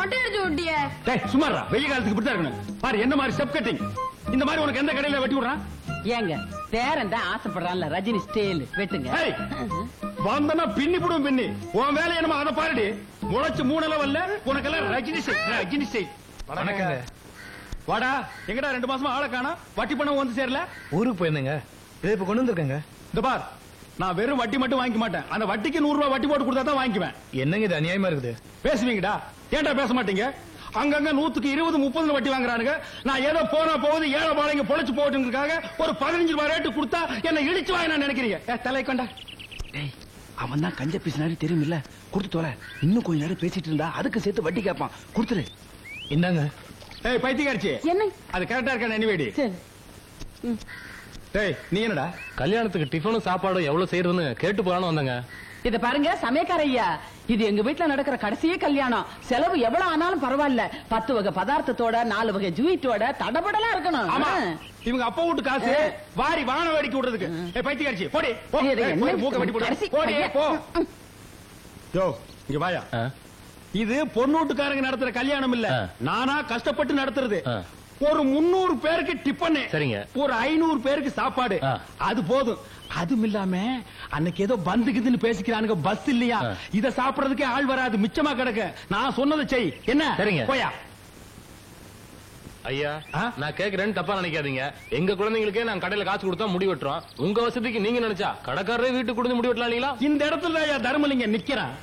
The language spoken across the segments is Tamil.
மொட்டை அடிச்சு விட்டியே. சுமாரா, வெயில் காலத்துக்கு இப்படிதான் இருக்கணும். பாரு என்ன மாதிரி ஸ்டெப் கட்டிங். இந்த மாதிரி உனக்கு எந்த கடையில வெட்டி விடுறான்? ஏங்க பேரன் தான் ஆசைப்படுறான்ல, ரஜினி ஸ்டைல் வெட்டுங்க. வந்தனா பின்னி போடும் பின்னி. உன் வேலை என்னமா அதை பாருடி. முளைச்சு 3 லெவல்ல உனக்கெல்லாம் ரஜினி ஸ்டைல், ரஜினி ஸ்டைல். வணக்கங்க. வாடா, எங்கடா 2 மாசமா ஆளை காணோம்? வட்டி பணம் வந்து சேரல? ஊருக்கு போயிருந்தேங்க. இதை இப்ப கொண்டு வந்திருக்கேங்க. இந்த பார், நான் வெறும் வட்டி மட்டும் வாங்கிக்க மாட்டேன். அந்த வட்டிக்கு 100 ரூபாய் வட்டி போட்டு கொடுத்தா தான் வாங்கிக்குவேன். என்னங்க இது அநியாயமா இருக்குது? பேசுவீங்கடா, ஏன்டா பேச மாட்டீங்க? அங்கங்க 100க்கு 20, 30 வட்டி வாங்குறானுங்க. நான் ஏதோ போனா போகுது ஏழை பாளையங்க பொழைச்சு போட்டுங்கிறதுக்காக ஒரு 15 ரூபாய் ரேட்டு கொடுத்தா என்ன இடிச்சு வாங்க நான் நினைக்கிறீங்க? தலை கொண்டா. அவன் தான் கஞ்ச பேசினாரு தெரியும் இல்ல, கொடுத்து தோல. இன்னும் கொஞ்ச நேரம் பேசிட்டு இருந்தா அதுக்கு சேர்த்து வட்டி கேட்பான். கொடுத்துரு. என்னங்க? பைத்தியக்காரச்சி, என்ன அது கரெக்டா இருக்கா? எனிவேடி நீ என்னடா கல்யாணத்துக்கு டிஃபனும் சாப்பாடும் எவ்வளவு செய்யறதுன்னு கேட்டு போறான்னு வந்தாங்க. இத பாருங்க சமயக்கார ஐயா, இது எங்க வீட்டுல நடக்கிற கடைசியே கல்யாணம். செலவு எவ்வளவு ஆனாலும் பரவாயில்ல. 10 வகை பதார்த்தத்தோட 4 வகை ஜூயிட்டோட தடபடலாம் இருக்கணும். இவங்க அப்பா வீட்டு காசு வாரி வான வேடிக்கை விடுறதுக்கு. பைத்தியக்காரச்சி போடி, மூக்க வெட்டி போடி போ. யோ இங்க வாயா. இது பொண்ணு வீட்டுக்காரங்க நடத்துற கல்யாணம் இல்ல, நானா கஷ்டப்பட்டு நடத்துறது. ஒரு 300 பேருக்கு டிஃபன், சரிங்க, ஒரு 500 பேருக்கு சாப்பாடு, அது போதும். அதுவும் இல்லாம அன்னைக்கு ஏதோ பந்துக்குதுன்னு பேசிக்கிறானுங்க, பஸ் இல்லையா, இத சாப்பிடறதுக்கே ஆள் வராது, மிச்சமா கிடக்கு. நான் சொன்னதை செய். என்ன? சரிங்க. போயா. ஐயா, நான் கேக்குறேன்னு தப்பா நினைக்காதீங்க. எங்க குழந்தைங்களுக்கே நான் கடையில காசு கொடுத்தா முடி வெட்டுறோம். உங்க வசதிக்கு நீங்க நினைச்சா கடைக்காரரே வீட்டுக்கு கொடுத்து முடி வெட்டலாம் இல்லீங்களா? இந்த இடத்துல தர்மலிங்க நிக்கிறான்.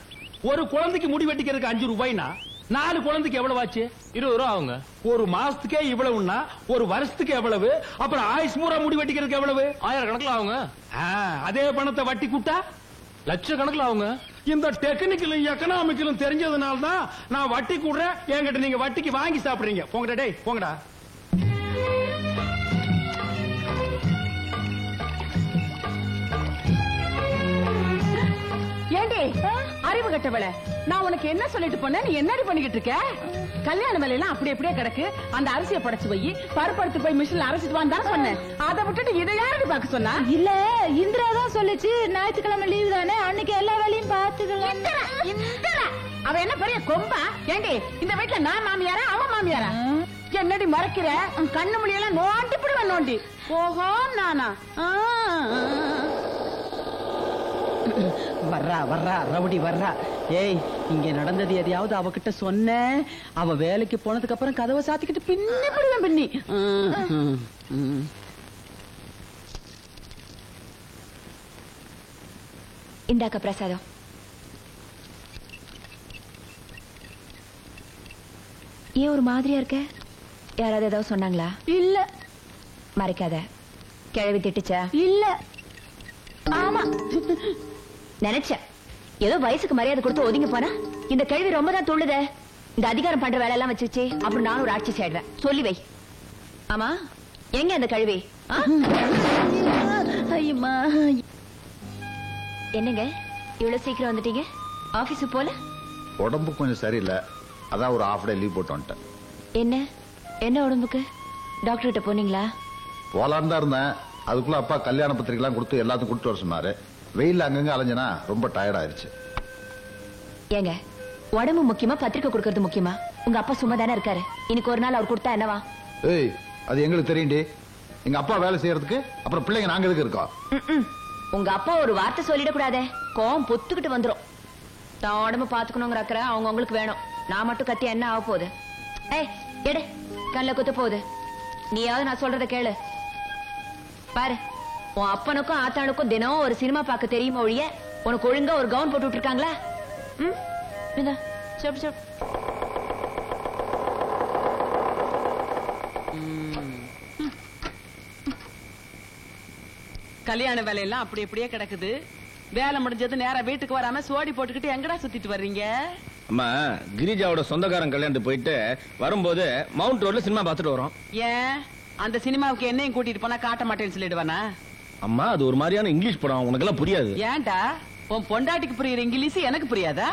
ஒரு குழந்தைக்கு முடி வெட்டிக்கிறதுக்கு 5 ரூபாய்னா 4 குழந்தைக்கு எவ்வளவு ஆச்சு? 20 ரூபா ஆகுங்க. ஒரு மாசத்துக்கே இவ்வளவுன்னா ஒரு வருஷத்துக்கு எவ்வளவு? அப்புறம் ஆயுஷ் பூரா முடி வெட்டிக்கிறதுக்கு எவ்வளவு? 1000 கணக்குல ஆகுங்க. அதே பணத்தை வட்டி கூட்டா லட்சக்கணக்கில் ஆகுங்க. இந்த டெக்னிக்கலும் எக்கனாமிக்கலும் தெரிஞ்சதுனால தான் நான் வட்டி கூடுறேன். என்கிட்ட நீங்க வட்டிக்கு வாங்கி சாப்பிடுறீங்க. போங்கடா டேய், போங்கடா. ஏண்டி அறிவு கட்டவள, நான் உனக்கு என்ன சொல்லிட்டு போன, நீ என்னடி பண்ணிக்கிட்டு இருக்க? கல்யாண வேலையெல்லாம் அப்படி அப்படியே கிடக்கு. அந்த அரிசியை படைச்சு போய் பருப்படுத்து போய் மிஷின்ல அரைச்சிட்டு வான்னு தான் சொன்னேன். அதை விட்டுட்டு இதை யாரடி பாக்க சொன்னா? இல்ல, இந்திரா தான் சொல்லுச்சு, ஞாயிற்றுக்கிழமை லீவு தானே, அன்னைக்கு எல்லா வேலையும் பாத்துக்கலாம். அவ என்ன பெரிய கொம்பா? ஏண்டி இந்த வீட்டுல நான் மாமியாரா அவன் மாமியாரா? என்னடி மறைக்கிற? கண்ணு மொழியெல்லாம் நோண்டி பிடுவேன் நோண்டி. ஓஹோ நானா? வர்றா வர்றா ரவுடி வர்றா. ஏய், இங்க நடந்தது எதையாவது அவகிட்ட சொன்ன, அவ வேலைக்கு போனதுக்கு அப்புறம் கதவை சாத்திக்கிட்டு பின்னி பிடுவேன் பின்னி. இந்தாக்க பிரசாதம். ஏன் ஒரு மாதிரியா இருக்க? யாராவது ஏதாவது சொன்னாங்களா? இல்ல. மறைக்காத. கிழவி திட்டுச்சா? இல்ல. ஆமா, நினைச்சேன். ஏதோ வயசுக்கு மரியாதை கொடுத்து ஒதுங்கி போனா இந்த கேள்வி ரொம்ப தான் துள்ளுத. இந்த அதிகாரம் பண்ற வேலை எல்லாம் வச்சுச்சு, அப்புறம் நானும் ஒரு ஆட்சி செய்வேன். சொல்லி வை. ஆமா, எங்க அந்த கழுவி? என்னங்க இவ்வளவு சீக்கிரம் வந்துட்டீங்க? ஆபீஸ் போல? உடம்பு கொஞ்சம் சரியில்லை, அதான் ஒரு ஹாஃப் டே லீவ் போட்டு வந்துட்டேன். என்ன என்ன உடம்புக்கு? டாக்டர் கிட்ட போனீங்களா? போலான்னு தான் இருந்தேன். அதுக்குள்ள அப்பா கல்யாண பத்திரிகைலாம் கொடுத்து எல்லாத்தையும் கொடுத்து வர சொன்னாரு. வெயில் அங்கங்க அலைஞ்சனா ரொம்ப டயர்ட் ஆயிருச்சு. ஏங்க, உடம்பு முக்கியமா பத்திரிக்கை கொடுக்கறது முக்கியமா? உங்க அப்பா சும்மா தானே இருக்காரு. இன்னைக்கு ஒரு நாள் அவர் கொடுத்தா என்னவா? ஏய், அது எங்களுக்கு தெரியும்டி. எங்க அப்பா வேலை செய்யறதுக்கு அப்புறம் பிள்ளைங்க நாங்க எதுக்கு இருக்கோம்? உங்க அப்பா ஒரு வார்த்தை சொல்லிடக்கூடாதே, கோவம் பொத்துக்கிட்டு வந்துரும். தான் உடம்பு பாத்துக்கணுங்கிற அக்கறை அவங்க உங்களுக்கு வேணும். நான் மட்டும் கத்தி என்ன ஆக போகுது? ஏய் எடு, கண்ணில் குத்த போகுது. நீயாவது நான் சொல்றத கேளு. பாரு, உன் அப்பனுக்கும் ஆத்தானுக்கும் தினம் ஒரு சினிமா பார்க்க தெரியுமா ஒழிய உனக்கு ஒழுங்கா ஒரு கவுன் போட்டு விட்டுருக்காங்களா? கல்யாண வேலையெல்லாம் அப்படி அப்படியே கிடக்குது. வேலை முடிஞ்சது நேரா வீட்டுக்கு வராம சோடி போட்டுக்கிட்டு எங்கடா சுத்திட்டு வர்றீங்க? அம்மா, கிரிஜாவோட சொந்தக்காரன் கல்யாணத்துக்கு போயிட்டு வரும்போது மவுண்ட் ரோட்ல சினிமா பார்த்துட்டு வரோம். ஏன் அந்த சினிமாவுக்கு என்னையும் கூட்டிட்டு போனா காட்ட மாட்டேன்னு சொல்லிடுவானா? அம்மா, அது ஒரு மாதிரியான இங்கிலீஷ் படம், உனக்கு எல்லாம் புரியாது. ஏன்டா, உன் பொண்டாட்டிக்கு புரியுற இங்கிலீஷ் எனக்கு புரியாதா?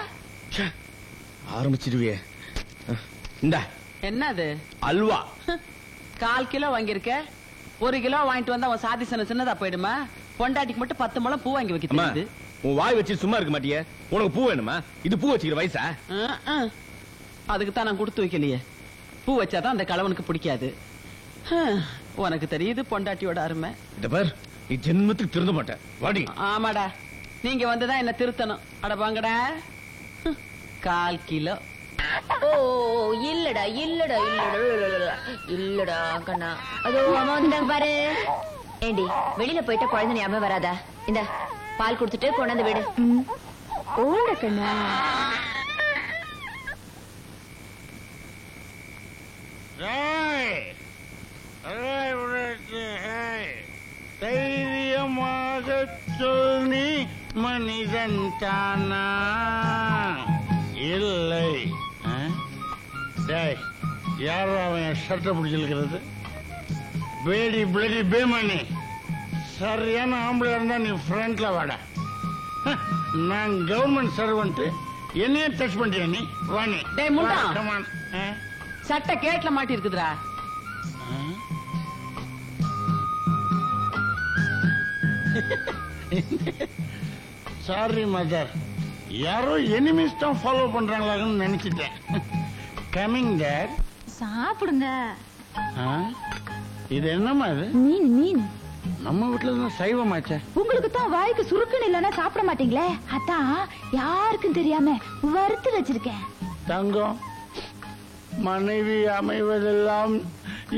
ஆரம்பிச்சிடுவே. இந்த என்னது? அல்வா. 1/4 கிலோ வாங்கியிருக்க. 1 கிலோ வாங்கிட்டு வந்தா உன் சாதி சின்னதா போயிடுமா? பொண்டாட்டிக்கு மட்டும் 10 முழம் பூ வாங்கி வைக்க தெரியுது. உன் வாய் வச்சு சும்மா இருக்க மாட்டியே. உனக்கு பூ வேணுமா? இது பூ வச்சுக்கிற வயசா? அதுக்கு தான் நான் கொடுத்து வைக்கலையே. பூ வச்சாதான் அந்த கலவனுக்கு பிடிக்காது. உனக்கு தெரியுது பொண்டாட்டியோட அருமை. இந்த பார், நீ ஜென்மத்துக்கு திருந்த மாட்டேன். வாடி. ஆமாடா, நீங்க வந்துதான் என்ன திருத்தணும். அட வாங்கடா. 1/4 கிலோ. ஓ இல்லடா இல்லடா இல்லடா இல்லடா கண்ணா. அதோ அம்மா வந்துட்டாங்க பாரு. ஏண்டி வெளியில போயிட்ட குழந்தை ஞாபகம் வராதா? இந்த பால் குடுத்துட்டு கொண்டாந்து விடு. ஓட கண்ணா. தைரியமாக சொல்லி மனிதன் தானா இல்லை. யாரோ அவன் ஷர்ட்டை பிடிச்சிருக்கிறது? பேடி பிளடி பேமணி, சரியான ஆம்பளை இருந்தா நீ ஃப்ரண்ட்ல வாடா. நான் கவர்மெண்ட் சர்வெண்ட், என்னையே டச் பண்றியா நீ? வாணி சட்டை கேட்ல மாட்டி இருக்குதுடா. சாரி மதர், யாரோ எனிமீஸ் தான் ஃபாலோ பண்றாங்களான்னு நினைச்சிட்டேன். Coming date. சாப்பிடுங்க. இது என்னமா இது? மீன் மீன். நம்ம வீட்டுல தான் சைவமாச்சே. உங்களுக்கு தான் வாய்க்கு சுருக்குன்னு இல்லைன்னா சாப்பிட மாட்டீங்களே, அதான் யாருக்கும் தெரியாம வறுத்து வச்சிருக்கேன். தங்கம், மனைவி அமைவதெல்லாம்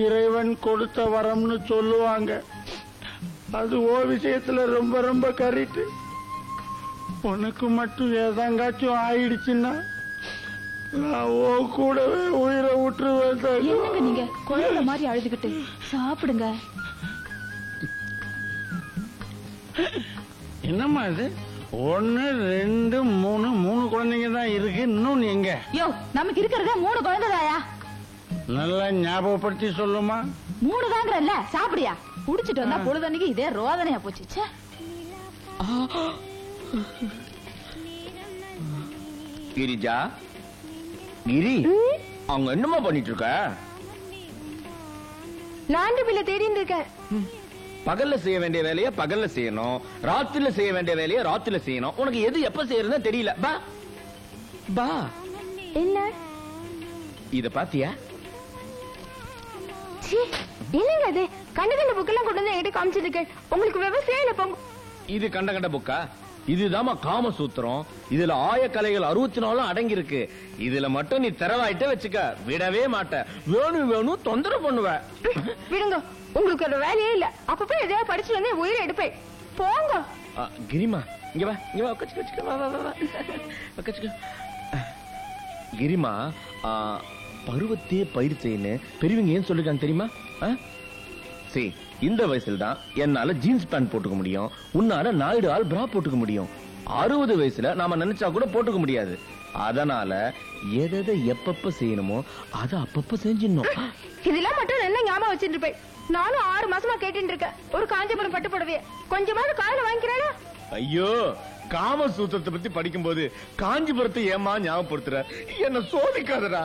இறைவன் கொடுத்த வரம்னு சொல்லுவாங்க. அது ஓ விஷயத்துல ரொம்ப ரொம்ப கரெக்ட். உனக்கு மட்டும் ஏதாங்காச்சும் ஆயிடுச்சுன்னா நான் ஓ கூடவே உயிரை விட்டுருவேன். என்னங்க நீங்க குழந்தை மாதிரி அழுதுகிட்டு? சாப்பிடுங்க. என்னம்மா இது? 1 2 3 3 குழந்தைங்க தான் இருக்கு. இன்னும் எங்க? யோ, நமக்கு இருக்கிறதே 3 குழந்தைதாயா? நல்லா ஞாபகப்படுத்தி சொல்லுமா. 3 தாங்கறல்ல, சாப்பிடியா? குடிச்சிட்டு வந்தா பொழுதன்னைக்கு இதே ரோதனையா போச்சு. கிரிஜா, கிரி, அவங்க என்னமா பண்ணிட்டு இருக்க? லாண்டரி பில்ல தேடிட்டு இருக்க. பகல்ல செய்ய வேண்டிய வேலையை பகல்ல செய்யணும், ராத்திரில செய்ய வேண்டிய வேலையை ராத்திரில செய்யணும். உனக்கு எது எப்ப செய்யறதுன்னு தெரியல. பா பா. என்ன இத பாத்தியா? என்னங்க அது? கண்ட கண்ட புக்கெல்லாம் கொண்டு வந்து என்கிட்ட காமிச்சிருக்கு. உங்களுக்கு விவசாயம் இல்ல போங்க. இது கண்ட கண்ட புக்கா? இதுதாமா காம சூத்திரம். இதுல ஆயக்கலைகள் 64 அடங்கி இருக்கு. இதுல மட்டும் நீ திறவாயிட்ட வச்சுக்க, விடவே மாட்ட. வேணும் வேணும் தொந்தரவு பண்ணுவ. விடுங்க, உங்களுக்கு ஒரு வேலையே இல்ல. அப்பப்ப எதையாவது படிச்சு வந்து உயிரை எடுப்பேன். போங்க. கிரிமா, இங்க வா, இங்க வா. உட்காச்சுக்க, வா வா வா. உட்காச்சுக்க. கிரிமா, பருவத்தையே பயிர் செய்யு பெரியவங்க ஏன் சொல்லிருக்காங்க தெரியுமா? சரி, இந்த வயசுல தான் என்னால ஜீன்ஸ் பேண்ட் போட்டுக்க முடியும், உன்னால 4 ஆள் பிரா போட்டுக்க முடியும். 60 வயசுல நாம நினைச்சா கூட போட்டுக்க முடியாது. அதனால எதை எப்பப்ப செய்யணுமோ அதை அப்பப்ப செஞ்சிடணும். இதெல்லாம் மட்டும் என்ன ஞாபகம் வச்சுட்டு இருப்பேன். நானும் 6 மாசமா கேட்டு இருக்கேன். ஒரு காஞ்சிபுரம் பட்டு போடுவே கொஞ்சமாவது காலையில வாங்கிக்கிறேனா? ஐயோ, காம சூத்திரத்தை பத்தி படிக்கும் போது காஞ்சிபுரத்தை ஏமா ஞாபகப்படுத்துற? என்ன சோதிக்காதடா.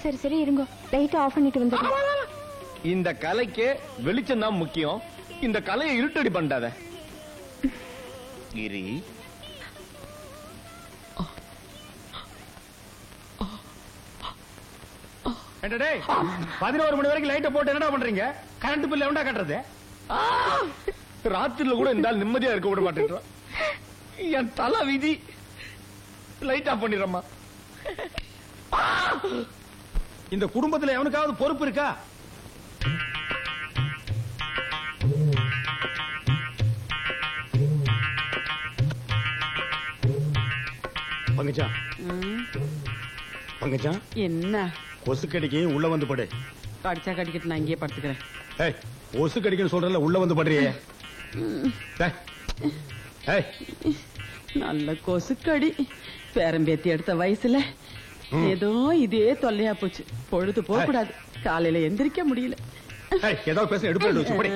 சரி சரி இருங்க, லைட் ஆஃப் பண்ணிட்டு வந்து. இந்த கலைக்கு வெளிச்சம் தான் முக்கியம். இந்த கலையை இருட்டடி பண்ணாத கிரி. என்னடே 11 மணி வரைக்கும் லைட்ட போட்டு என்னடா பண்றீங்க? கரண்ட் பில் எவன்டா கட்டுறது? ராத்திரில கூட இந்த நிம்மதியா இருக்க விட மாட்டேன்றான். என் தலை விதி. லைட் ஆஃப் பண்ணிடுறமா. இந்த குடும்பத்துல எவனுக்காவது பொறுப்பு இருக்கா? பங்கஜா, பங்கஜா, என்ன கொசு கடிக்கு உள்ள வந்து படு. கடிச்சா கடிக்கிட்டு நான் இங்கே படுத்துக்கிறேன். ஏய், கொசு கடிக்குன்னு சொல்றல, உள்ள வந்து படுறியே. ஏய், நல்ல கொசுக்கடி. பேரம்பேத்தி எடுத்த வயசுல ஏதோ இதே தொல்லையா போச்சு. பொழுது போக கூடாது, காலையில எந்திரிக்க முடியல. ஏதாவது பேச எடுப்பு வச்சு படி.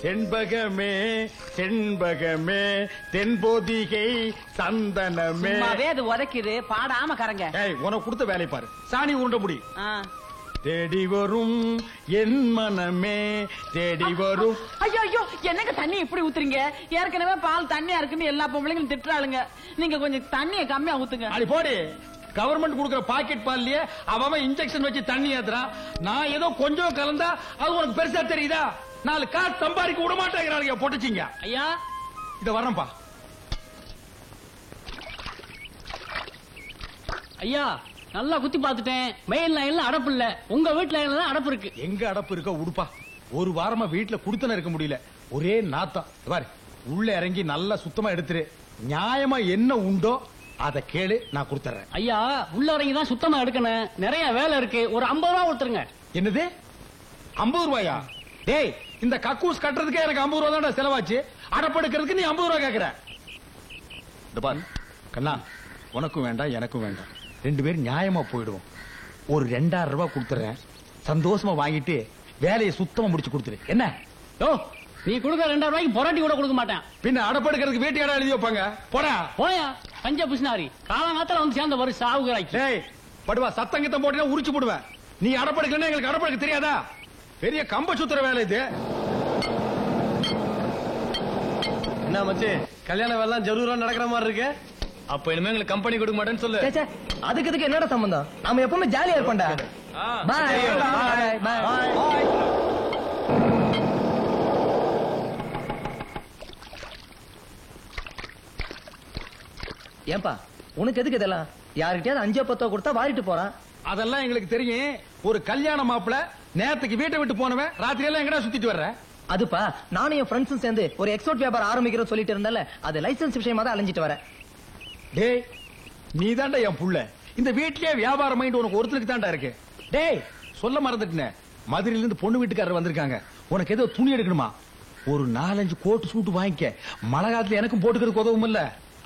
செண்பகமே செண்பகமே தென்போதிகை சந்தனமே. அது உதைக்குது, பாடாம கரங்க. உனக்கு கொடுத்த வேலை பாரு. சாணி உருண்ட முடி. தேடி வரும் என் மனமே தேடி வரும். ஐயோ ஐயோ என்னங்க தண்ணி இப்படி ஊத்துறீங்க? ஏற்கனவே பால் தண்ணியா இருக்குன்னு எல்லா பொம்பளைங்களும் திட்டுறாளுங்க. நீங்க கொஞ்சம் தண்ணியை கம்மியா ஊத்துங்க. அடி போடி. கவர்மெண்ட் கொடுக்கிற பாக்கெட் பால்லயே அவன் இன்ஜெக்ஷன் வச்சு தண்ணி ஏத்துறான். நான் ஏதோ கொஞ்சம் கலந்தா அது உனக்கு பெருசா தெரியுதா? 4 காசு சம்பாதிக்க விட மாட்டேங்கிறாங்க போட்டுச்சிங்க. ஐயா இத வரேன்பா. ஐயா நல்லா குத்தி பார்த்துட்டேன். மெயின் லைன்ல அடப்பு இல்ல, உங்க வீட்டு லைன்ல தான் அடப்பு இருக்கு. எங்க அடப்பு இருக்க உடுப்பா. ஒரு வாரமா வீட்டுல குடுத்தன இருக்க முடியல. ஒரே நாத்தம். பாரு உள்ள இறங்கி நல்லா சுத்தமா எடுத்துரு. நியாயமா என்ன உண்டோ அத கேளு, நான் கொடுத்துறேன். ஐயா உள்ள இறங்கி தான் சுத்தமா எடுக்கணும். நிறைய வேலை இருக்கு. ஒரு 50 ரூபா கொடுத்துருங்க. என்னது 50 ரூபாயா? டேய் இந்த கக்கூஸ் கட்டுறதுக்கே எனக்கு 50 ரூபா தான் செலவாச்சு. அடப்படுக்கிறதுக்கு நீ 50 ரூபா கேக்குற? பார் கண்ணா, உனக்கும் வேண்டாம் எனக்கும் வேண்டாம். 2 பேரும் நியாயமா போயிடுவோம். ஒரு 2000 ரூபாய் கொடுத்துறேன். சந்தோஷமா வாங்கிட்டு வேலையை சுத்தமா முடிச்சு கொடுத்துரு. என்ன? ஓ நீ கொடுக்க 2000 ரூபாய்க்கு பொராட்டி கூட கொடுக்க மாட்டேன். பின்ன அடப்படுக்கிறதுக்கு வீட்டு இடம் எழுதி வைப்பாங்க. போடா போயா பஞ்ச பிசினாரி. காலங்காலத்துல வந்து சேர்ந்த ஒரு சாவுகிறாய்க்கு. டேய் படுவா, சத்தங்கத்தம் போட்டீங்கன்னா உரிச்சு போடுவேன். நீ அடப்படுக்கலன்னா எங்களுக்கு அடப்படுக்க தெரியாதா? பெரிய கம்ப சுத்துற வேலை இது. என்ன மச்சி, கல்யாண வேலை ஜரூரா நடக்கிற மாதிரி இருக்கு. அப்ப இனிமே எங்களுக்கு கம்பெனி கொடுக்க மாட்டேன்னு சொல்லு. அதுக்கு என்னடா சம்பந்தம்? நாம எப்பவுமே ஜாலியா இருப்போம்டா. பாய் பாய் பாய். ஏன்பா உனக்கு எதுக்கு இதெல்லாம்? யார்கிட்டயாவது 5-10 கொடுத்தா வாரிட்டு போறான். அதெல்லாம் எங்களுக்கு தெரியும். ஒரு கல்யாண மாப்பிள நேத்துக்கு வீட்டை விட்டு போனவன் ராத்திரி எல்லாம் எங்கடா சுத்திட்டு வர்ற? அதுப்பா நானும் என் ஃப்ரெண்ட்ஸும் சேர்ந்து ஒரு எக்ஸ்போர்ட் வியாபாரம் ஆரம்பிக்கிறோம் சொல்லிட்டு இருந்தால, அது லைசன்ஸ் விஷயமா தான் அலைஞ்சிட்டு வரேன். டேய் நீ தாண்டா என் புள்ள. இந்த வீட்லயே வியாபாரம் மைண்ட் உனக்கு ஒருத்தருக்கு தாண்டா இருக்கு. டேய் சொல்ல மறந்துட்டேன். மதுரையில இருந்து பொண்ணு வீட்டுக்காரர் வந்திருக்காங்க. உனக்கு ஏதோ துணி எடுக்கணுமா? ஒரு 4-5 கோட் சூட் வாங்கிக்க. மழை காலத்துல எனக்கும் போட்டுக்கிறதுக்கு உதவும் இல்ல.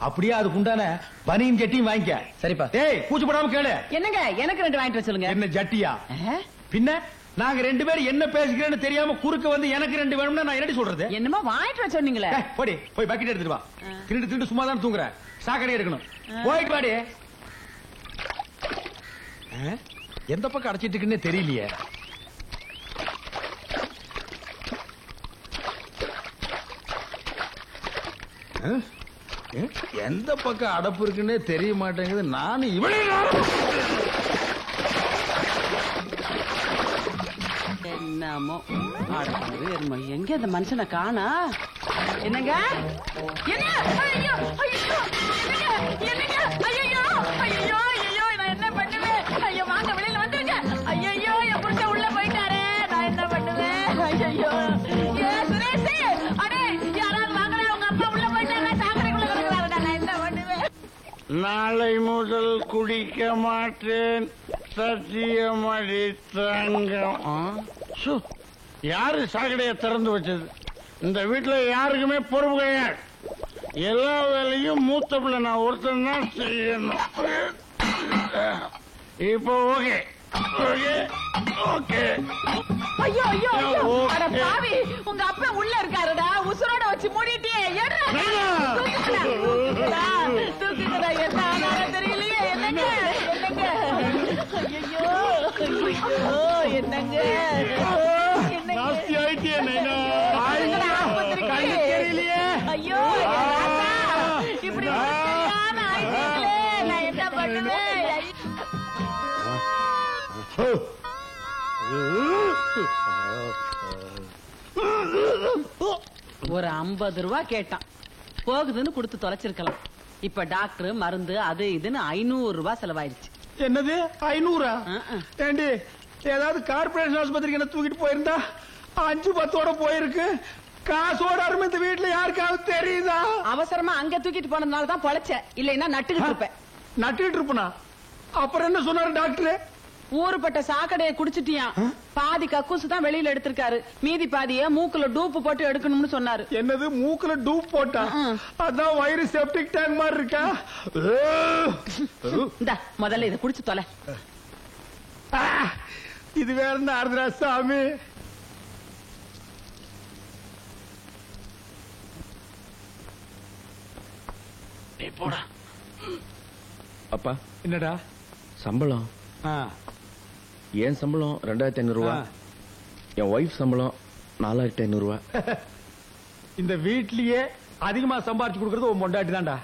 அப்படியே அதுக்கு உண்டான பனியும் ஜட்டியும் வாங்கிக்க. சரிப்பா. டேய் கூச்சப்படாம கேளு. என்னங்க எனக்கு 2 வாங்கிட்டு வர சொல்லுங்க. என்ன ஜட்டியா? பின்ன நாங்க 2 பேரும் என்ன பேசிக்கிறேன்னு தெரியாம குறுக்க வந்து எனக்கு 2 வேணும்னா நான் என்னடி சொல்றது? என்னமோ வாங்கிட்டு வர சொன்னீங்களே. போடி போய் பக்கெட் எடுத்துட்டு வா. திருட்டு சும்மா தான் தூங்குற. சாக்கடை எடுக்கணும். போயிட்டு பாடி. எந்த பக்கம் அடைச்சிட்டு இருக்குன்னு தெரியலையே. எந்த பக்கம் அடப்பு இருக்குன்னு தெரிய மாட்டேங்குது. நானும் என்னமோ எங்க இந்த மனுஷனை காணா? என்னங்க என்ன? ஐயோ ஐயோ என்னங்க? ஐயோ ஐயோ ஐயோ நான் என்ன பண்ணுவேன்? ஐயோ வாங்க வெளியில வந்துருங்க. ஐயோ என் புருஷன் உள்ள போயிட்டாரே, நான் என்ன பண்ணுவேன்? ஐயோ ஏ சுரேஷ், அடே யாராவது வாங்கடா, உங்க அப்பா உள்ள போயிட்டாங்க, சாக்கடைக்குள்ள கிடக்குறாருடா, நான் என்ன பண்ணுவேன்? நாளை முதல் குடிக்க மாட்டேன் சத்தியமடி தங்கம். யாரு சாக்கடைய திறந்து வச்சது? இந்த வீட்டுல யாருக்குமே பொறுப்பு கிடையாது. எல்லா வேலையும் மூத்த பிள்ளை நான் ஒருத்தன் தான் செய்யணும். இப்போ ஓகே ஓகே ஓகே. ஐயோ ஐயோ ஐயோ அட பாவி, உங்க அப்பா உள்ள இருக்காருடா, உசுரோட வச்சு மூடிட்டே. தூக்குங்கடா, என்ன ஆனாலும் தெரியலையே. என்னங்க என்னங்க? ஐயோ ஐயோ என்னங்க தெரியலையே. ஐயோ இப்படி ஆயிட்டீங்களே, நான் என்ன பண்ணுவேன்? ஒரு 50 ரூபா கேட்டான். போகுதுன்னு கொடுத்து தொலைச்சிருக்கலாம். இப்ப டாக்டர் மருந்து அது இதுன்னு 500 ரூபாய் செலவாயிருச்சு. என்னது 500? ஏண்டி ஏதாவது கார்பரேஷன் ஆஸ்பத்திரிக்கு என்ன தூக்கிட்டு போயிருந்தா 5-10ஓட போயிருக்கு. காசோட அருமை இந்த வீட்டுல யாருக்காவது தெரியுதா? அவசரமா அங்க தூக்கிட்டு போனதுனால தான் பொழைச்ச. இல்லைன்னா நட்டுக்கிட்டு இருப்பேன். நட்டுக்கிட்டு இருப்பனா? அப்புறம் என்ன சொன்னாரு டாக்டர்? ஊருப்பட்ட சாக்கடையை குடிச்சிட்டியான். பாதி கக்கூசு தான் வெளியில எடுத்திருக்காரு, மீதி பாதிய மூக்குல டூப்பு போட்டு எடுக்கணும்னு சொன்னாரு. என்னது மூக்குல டூப் போட்டா? அதான் வயிறு செப்டிக் டேங்க் மாதிரி இருக்கா? இந்த முதல்ல இதை குடிச்சு தொலை. இது வேற நாரதரா சாமி. போடா. அப்பா என்னடா சம்பளம்? என் சம்பளம் 2500 ரூபா, என் ஒய்ஃப் சம்பளம் 4500 ரூபா. இந்த வீட்லயே அதிகமா சம்பாரிச்சு கொடுக்கறது உன் பொண்டாட்டி தான்டா.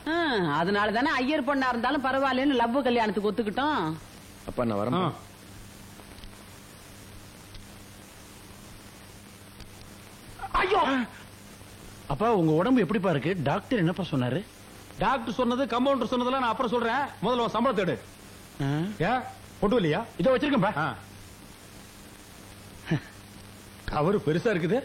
அதனால தானே ஐயர் பொண்ணா இருந்தாலும் பரவாயில்லன்னு லவ் கல்யாணத்துக்கு ஒத்துக்கிட்டோம். அப்பா நான் வரேன். ஐயோ அப்பா உங்க உடம்பு எப்படிப்பா இருக்கு? டாக்டர் என்னப்பா சொன்னாரு? டாக்டர் சொன்னது கம்பவுண்டர் சொன்னதெல்லாம் நான் அப்புறம் சொல்றேன். முதல்ல உன் சம்பளத்தை எடு. ஏன் பொட்டு இல்லையா? இதோ வச்சிருக்கேன்பா. கவரு பெருசா இருக்குது.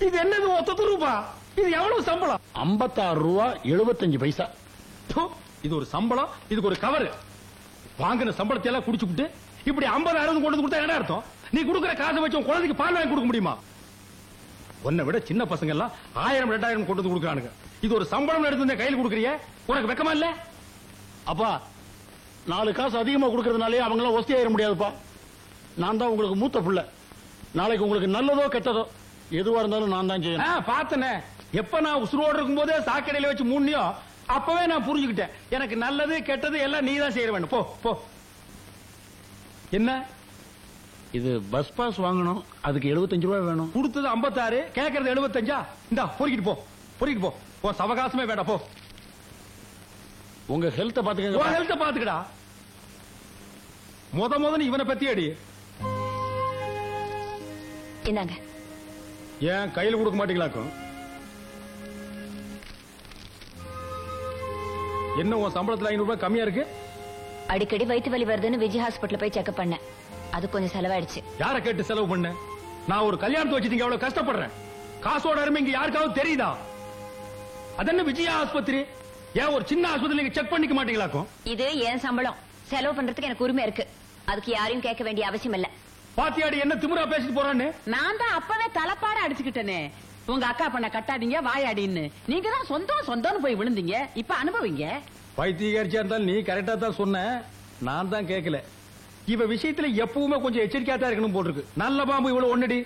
இது என்னது? 1 ரூபா. இது எவ்வளவு சம்பளம்? 56 ரூபா 75 பைசா. இது ஒரு சம்பளம், இதுக்கு ஒரு கவர். வாங்கின சம்பளத்தை எல்லாம் குடிச்சுட்டு இப்படி 50-60 கொண்டு கொடுத்தா என்ன அர்த்தம்? நீ கொடுக்கிற காசை வச்சு குழந்தைக்கு பால் வாங்கி கொடுக்க முடியுமா? உன்னை விட சின்ன பசங்க எல்லாம் 1000-2000 கொண்டு வந்து கொடுக்குறானுங்க. இது ஒரு சம்பளம் எடுத்து கையில் கொடுக்குறிய, உனக்கு வெக்கமா இல்ல? அப்பா 4 காசு அதிகமா கொடுக்கறதுனாலே அவங்க எல்லாம் ஒஸ்தி ஆயிட முடியாதுப்பா. நான் தான் உங்களுக்கு மூத்த பிள்ளை. நாளைக்கு உங்களுக்கு நல்லதோ கெட்டதோ எதுவா இருந்தாலும் நான் தான் செய்யணும். பார்த்தனே, எப்ப நான் உசுரோடு இருக்கும் போதே சாக்கடையில வச்சு மூணியோ அப்பவே நான் புரிஞ்சுக்கிட்டேன். எனக்கு நல்லது கெட்டது எல்லாம் நீ தான் செய்ய வேண்டும். போ போ. என்ன இது பஸ் பாஸ் வாங்கணும், அதுக்கு 75 ரூபாய் வேணும். கொடுத்தது 56, கேட்கறது 75. இந்தா பொறுக்கிட்டு போ, பொறுக்கிட்டு போ. உன் சவகாசமே வேண்டாம், போ. உங்க ஹெல்த்த பாத்துக்கங்க. உன் ஹெல்த்த பாத்துக்கடா. முத இவனை பத்தி அடி. என்னங்க ஏன் கையில கொடுக்க மாட்டீங்களாக்கும்? என்ன உன் சம்பளத்துல 500 ரூபாய் கம்மியா இருக்கு? அடிக்கடி வயிற்று வலி வருதுன்னு விஜய் ஹாஸ்பிட்டல் போய் செக்அப் பண்ணேன். அது கொஞ்சம் செலவாயிடுச்சு. யார கேட்டு செலவு பண்ண? நான் ஒரு கல்யாணத்தை வச்சுட்டு எவ்வளவு கஷ்டப்படுறேன். காசோட அருமை இங்க யாருக்காவது தெரியுதா? அதென்ன விஜயா ஆஸ்பத்திரி? ஏன் ஒரு சின்ன ஆஸ்பத்திரி நீங்க செக் பண்ணிக்க மாட்டீங்களாக்கும்? இது என் சம்பளம். செலவு பண்றதுக்கு எனக்கு உரிமை இருக்கு. அதுக்கு யாரையும் கேட்க வேண்டிய அவசியம் இல்ல. பாத்தியாடி என்ன திமிரா பேசிட்டு போறான்னு? நான் தான் அப்பவே தலைப்பாட அடிச்சுக்கிட்டேனே. உங்க அக்கா பண்ண கட்டாதீங்க வாயாடின்னு. நீங்க தான் சொந்தம்னு போய் விழுந்தீங்க. இப்ப அனுபவிங்க. பைத்தியக்காரியா இருந்தாலும் நீ கரெக்டா தான் சொன்ன. நான் தான் கேட்கல. இவ விஷயத்துல எப்பவுமே கொஞ்சம் எச்சரிக்கையா தான் இருக்கணும் போட்டிருக்கு. நல்ல பாம்பு இவ்வளவு ஒன்னடி.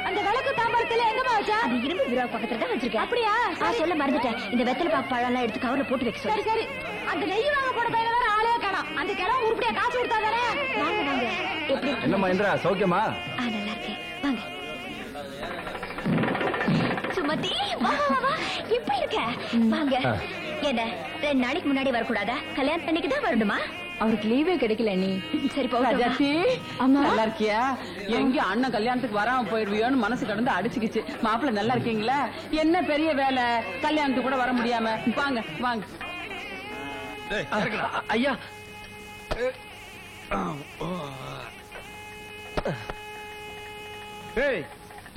அந்த விளக்கு தாம்பாளத்துல எங்கமா வச்சா? அது இரும்பு விரா பக்கத்துல தான் வச்சிருக்கேன். அப்படியா? சொல்ல மறந்துட்டேன். இந்த வெத்தலை பாக்கு பழம் எல்லாம் எடுத்து கவர்ல போட்டு வைக்க சொல்லு. சரி. அந்த நெய் வாங்க போட பையன வேற ஆளே காணோம். அந்த கிழமை உருப்படியா காசு கொடுத்தாதானே? வாங்க. எப்படி என்னம்மா இந்திரா, சௌக்கியமா? நல்லா இருக்கேன். வாங்க. சுமதி, வா. எப்படி இருக்க? வாங்க. என்ன 2 நாளைக்கு முன்னாடி வரக்கூடாதா? கல்யாணம் பண்ணிக்கு தான் வரணுமா? அவருக்கு லீவே கிடைக்கல. நீ சரி போ. நல்லா இருக்கியா? எங்க அண்ணன் கல்யாணத்துக்கு வராம போயிருவியோன்னு மனசு கடந்து அடிச்சுக்கிச்சு. மாப்பிள்ள நல்லா இருக்கீங்களா? என்ன பெரிய வேலை, கல்யாணத்துக்கு கூட வர முடியாம? வாங்க வாங்க. ஐயா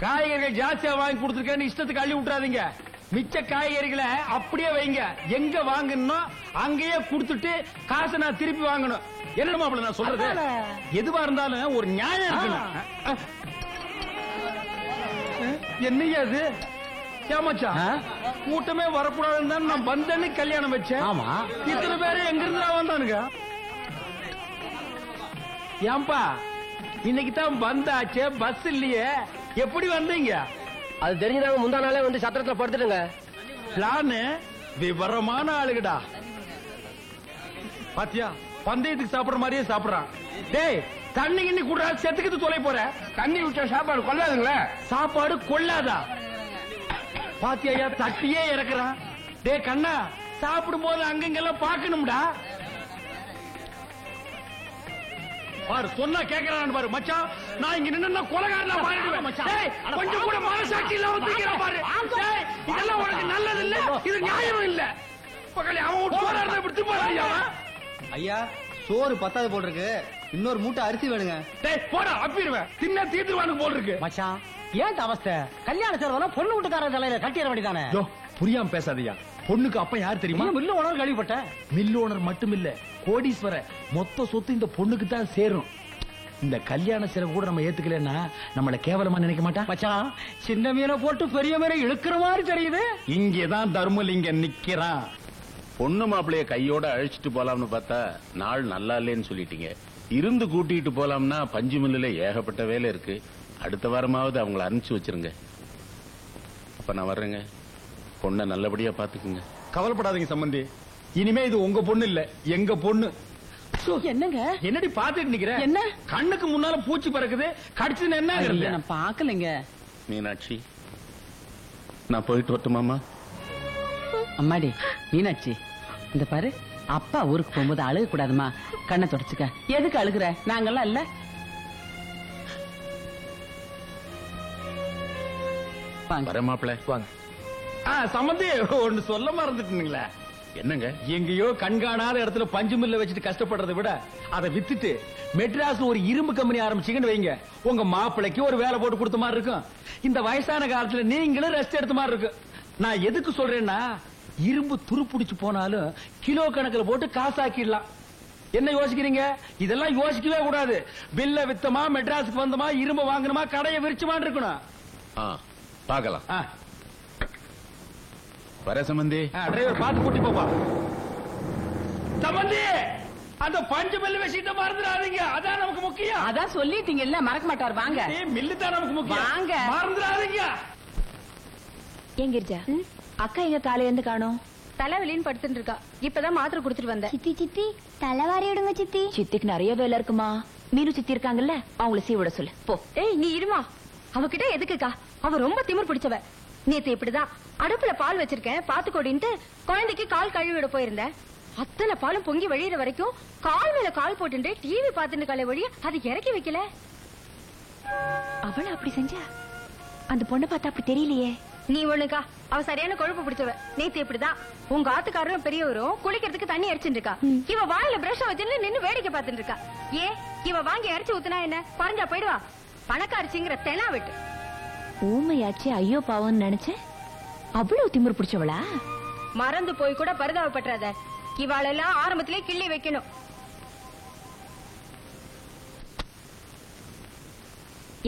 காய்கறிகள் ஜாஸ்தியா வாங்கி கொடுத்துருக்கேன்னு இஷ்டத்துக்கு அள்ளி விட்டுறாதீங்க. மிச்ச காய்கறிகளை அப்படியே வைங்க. எங்க வாங்கணும் அங்கேயே கொடுத்துட்டு காசை நான் திருப்பி வாங்கணும். என்ன மாப்பிள்ள நான் சொல்றது? எதுவா இருந்தாலும் ஒரு நியாயம் இருக்கணும். என்னையா அது? ஏமாச்சா கூட்டமே வரக்கூடாதுன்னு தான் நான் வந்தேன்னு கல்யாணம் வச்சேன். ஆமா, இத்தனை பேரு எங்க இருந்து வந்தானுங்க? ஏன்பா இன்னைக்கு தான் வந்தாச்சே, பஸ் இல்லையே, எப்படி வந்தீங்க? அது தெரிஞ்சதாங்க முந்தா நாளே வந்து சத்திரத்துல படுத்துடுங்க. பிளானு விவரமான ஆளுகடா. பாத்தியா, பந்தயத்துக்கு சாப்பிடுற மாதிரியே சாப்பிடுறான். டேய் தண்ணி கிண்ணி கூட செத்துக்கிட்டு தொலை போற. தண்ணி விட்டா சாப்பாடு கொள்ளாதுங்களா? சாப்பாடு கொள்ளாதா? பாத்தியா தட்டியே இறக்குறான். டேய் கண்ணா, சாப்பிடும் போது அங்கங்கெல்லாம் பாக்கணும்டா. பாரு சொன்னா கேக்குறான்னு பாரு. மச்சான் நான் இங்க நின்னா கொலைகாரனா மாறிடுவேன். கொஞ்சம் கூட மனசாட்சி இல்லாம தூக்கிறா பாரு. இதெல்லாம் உனக்கு நல்லது இல்ல, இது நியாயம் இல்ல. பக்கத்துல அவன் சோறா இருந்தா இப்படி பாரு. ஐயா சோறு பத்தாது போல் இருக்கு, இன்னொரு மூட்டை அரிசி வேணுங்க. டேய் போடா, அப்பிடுவேன். தின்ன தீத்துவானு போல் இருக்கு. மச்சான் ஏன் அவஸ்தை? கல்யாண செலவெல்லாம் பொண்ணு வீட்டுக்காரர் தலையில கட்டிட வேண்டியதானே? புரியாம பேசாதயா. பொண்ணுக்கு அப்ப யார் தெரியுமா? மில்லு ஓனர் கேள்விப்பட்டேன். மில் ஓனர் மட்டும் இல்ல, கோடீஸ்வரர். மொத்த சொத்து இந்த பொண்ணுக்கு தான் சேரும். இந்த கல்யாண செலவு கூட நம்ம ஏத்துக்கலன்னா நம்மள கேவலமா நினைக்க மாட்டான். மச்சான் சின்ன மீனை போட்டு பெரிய மீனை இழுக்கிற மாதிரி தெரியுது. இங்கதான் தர்மலிங்கம் நிக்கிறான். பொண்ணு மாப்பிளைய கையோட அழிச்சிட்டு போலாம்னு பார்த்தா நாள் நல்லா இல்லைன்னு சொல்லிட்டீங்க. இருந்து கூட்டிட்டு போலாம்னா பஞ்சு மில்லுல ஏகப்பட்ட வேலை இருக்கு. அடுத்த வாரமாவது அவங்கள அனுப்பிச்சு வச்சிருங்க. அப்ப நான் வர்றேங்க. பொண்ணை நல்லபடியா பாத்துக்குங்க. கவலைப்படாதீங்க சம்பந்தி, இனிமே இது உங்க பொண்ணு இல்ல, எங்க பொண்ணு. என்னங்க என்னடி பாத்துட்டு நிக்கிற? என்ன கண்ணுக்கு முன்னால பூச்சி பறக்குது, கடிச்சது என்ன? நான் பாக்கலைங்க. மீனாட்சி, நான் போயிட்டு வரட்டுமாமா? அம்மாடி மீனாட்சி, இந்த பாரு, அப்பா ஊருக்கு போகும்போது அழுக கூடாதுமா. கண்ணை தொடச்சுக்க. எதுக்கு அழுகுற? நாங்கெல்லாம் இல்ல. வர மாப்பிள்ள வாங்க. சம்பந்தி, ஒண்ணு சொல்ல மறந்துட்டீங்களா? என்னங்க? எங்கேயோ கண்காணாத இடத்துல பஞ்சு மில்ல வச்சுட்டு கஷ்டப்படுறதை விட அதை வித்துட்டு மெட்ராஸ்ல ஒரு இரும்பு கம்பெனி ஆரம்பிச்சீங்கன்னு வைங்க, உங்க மாப்பிளைக்கு ஒரு வேலை போட்டு கொடுத்த மாதிரி இருக்கும். இந்த வயசான காலத்துல நீங்களும் ரெஸ்ட் எடுத்த மாதிரி இருக்கு. நான் எதுக்கு சொல்றேன்னா, இரும்பு துருப்பிடிச்சு போனாலும் கிலோ கணக்குல போட்டு காசாக்கிடலாம். என்ன யோசிக்கிறீங்க? இதெல்லாம் யோசிக்கவே கூடாது. பில்ல வித்தமா, மெட்ராஸுக்கு வந்தமா, இரும்பு வாங்கணுமா, கடையை விரிச்சுமான்னு இருக்கணும். பாக்கலாம். வர சம்பந்தி. டிரைவர் பார்த்து கூட்டி போப்பா. சம்பந்தி, அந்த பஞ்சு மில்லு விஷயத்தை மறந்துடாதீங்க, அதான் நமக்கு முக்கியம். அதான் சொல்லிட்டீங்கல்ல, மறக்க மாட்டார். வாங்க. மில்லு தான் நமக்கு முக்கியம். வாங்க, மறந்துடாதீங்க. ஏன் கிரிஜா, அக்கா எங்க காலையில இருந்து காணோம்? தலைவலின்னு படுத்துட்டு இருக்கா. இப்பதான் மாத்திரை குடுத்துட்டு வந்தேன். சித்தி சித்தி தலைவாரி விடுங்க சித்தி. சித்திக்கு நிறைய வேலை இருக்குமா. மீனு சித்தி இருக்காங்கல்ல, அவங்கள சீவிட சொல்லு போ. ஏய், நீ இருமா. அவகிட்ட எதுக்குக்கா? அவ ரொம்ப திமிர் பிடிச்சவ. நேத்து இப்படிதான் அடுப்புல பால் வச்சிருக்கேன் பாத்துக்கோடின்ட்டு குழந்தைக்கு கால் கழுவி விட போயிருந்தேன். அத்தனை பாலும் பொங்கி வழியிற வரைக்கும் கால் மேல கால் போட்டு டிவி பாத்துட்டு காலை வழிய அது இறக்கி வைக்கல. அவள அப்படி செஞ்சா? அந்த பொண்ணை பார்த்தா அப்படி தெரியலையே. நீ ஒண்ணுக்கா, அவ சரியான கொழுப்பு பிடிச்சவ. நேத்து இப்படிதான் உங்க ஆத்துக்காரரும் பெரியவரும் குளிக்கிறதுக்கு தண்ணி அரிச்சுட்டு இருக்கா. இவ வாயில பிரஷ வச்சு நின்னு வேடிக்கை பார்த்துட்டு இருக்கா. ஏன் இவ வாங்கி அரிச்சு ஊத்துனா என்ன, பறஞ்சா போயிடுவா? பணக்காரிச்சிங்கிற தெனா விட்டு. ஊமையாச்சு, ஐயோ பாவம்னு நினைச்சேன். அவ்வளவு திமிரு பிடிச்சவளா? மறந்து போய் கூட பரிதாபப்பட்டாத. இவாளெல்லாம் ஆரம்பத்திலே கிள்ளி வைக்கணும்.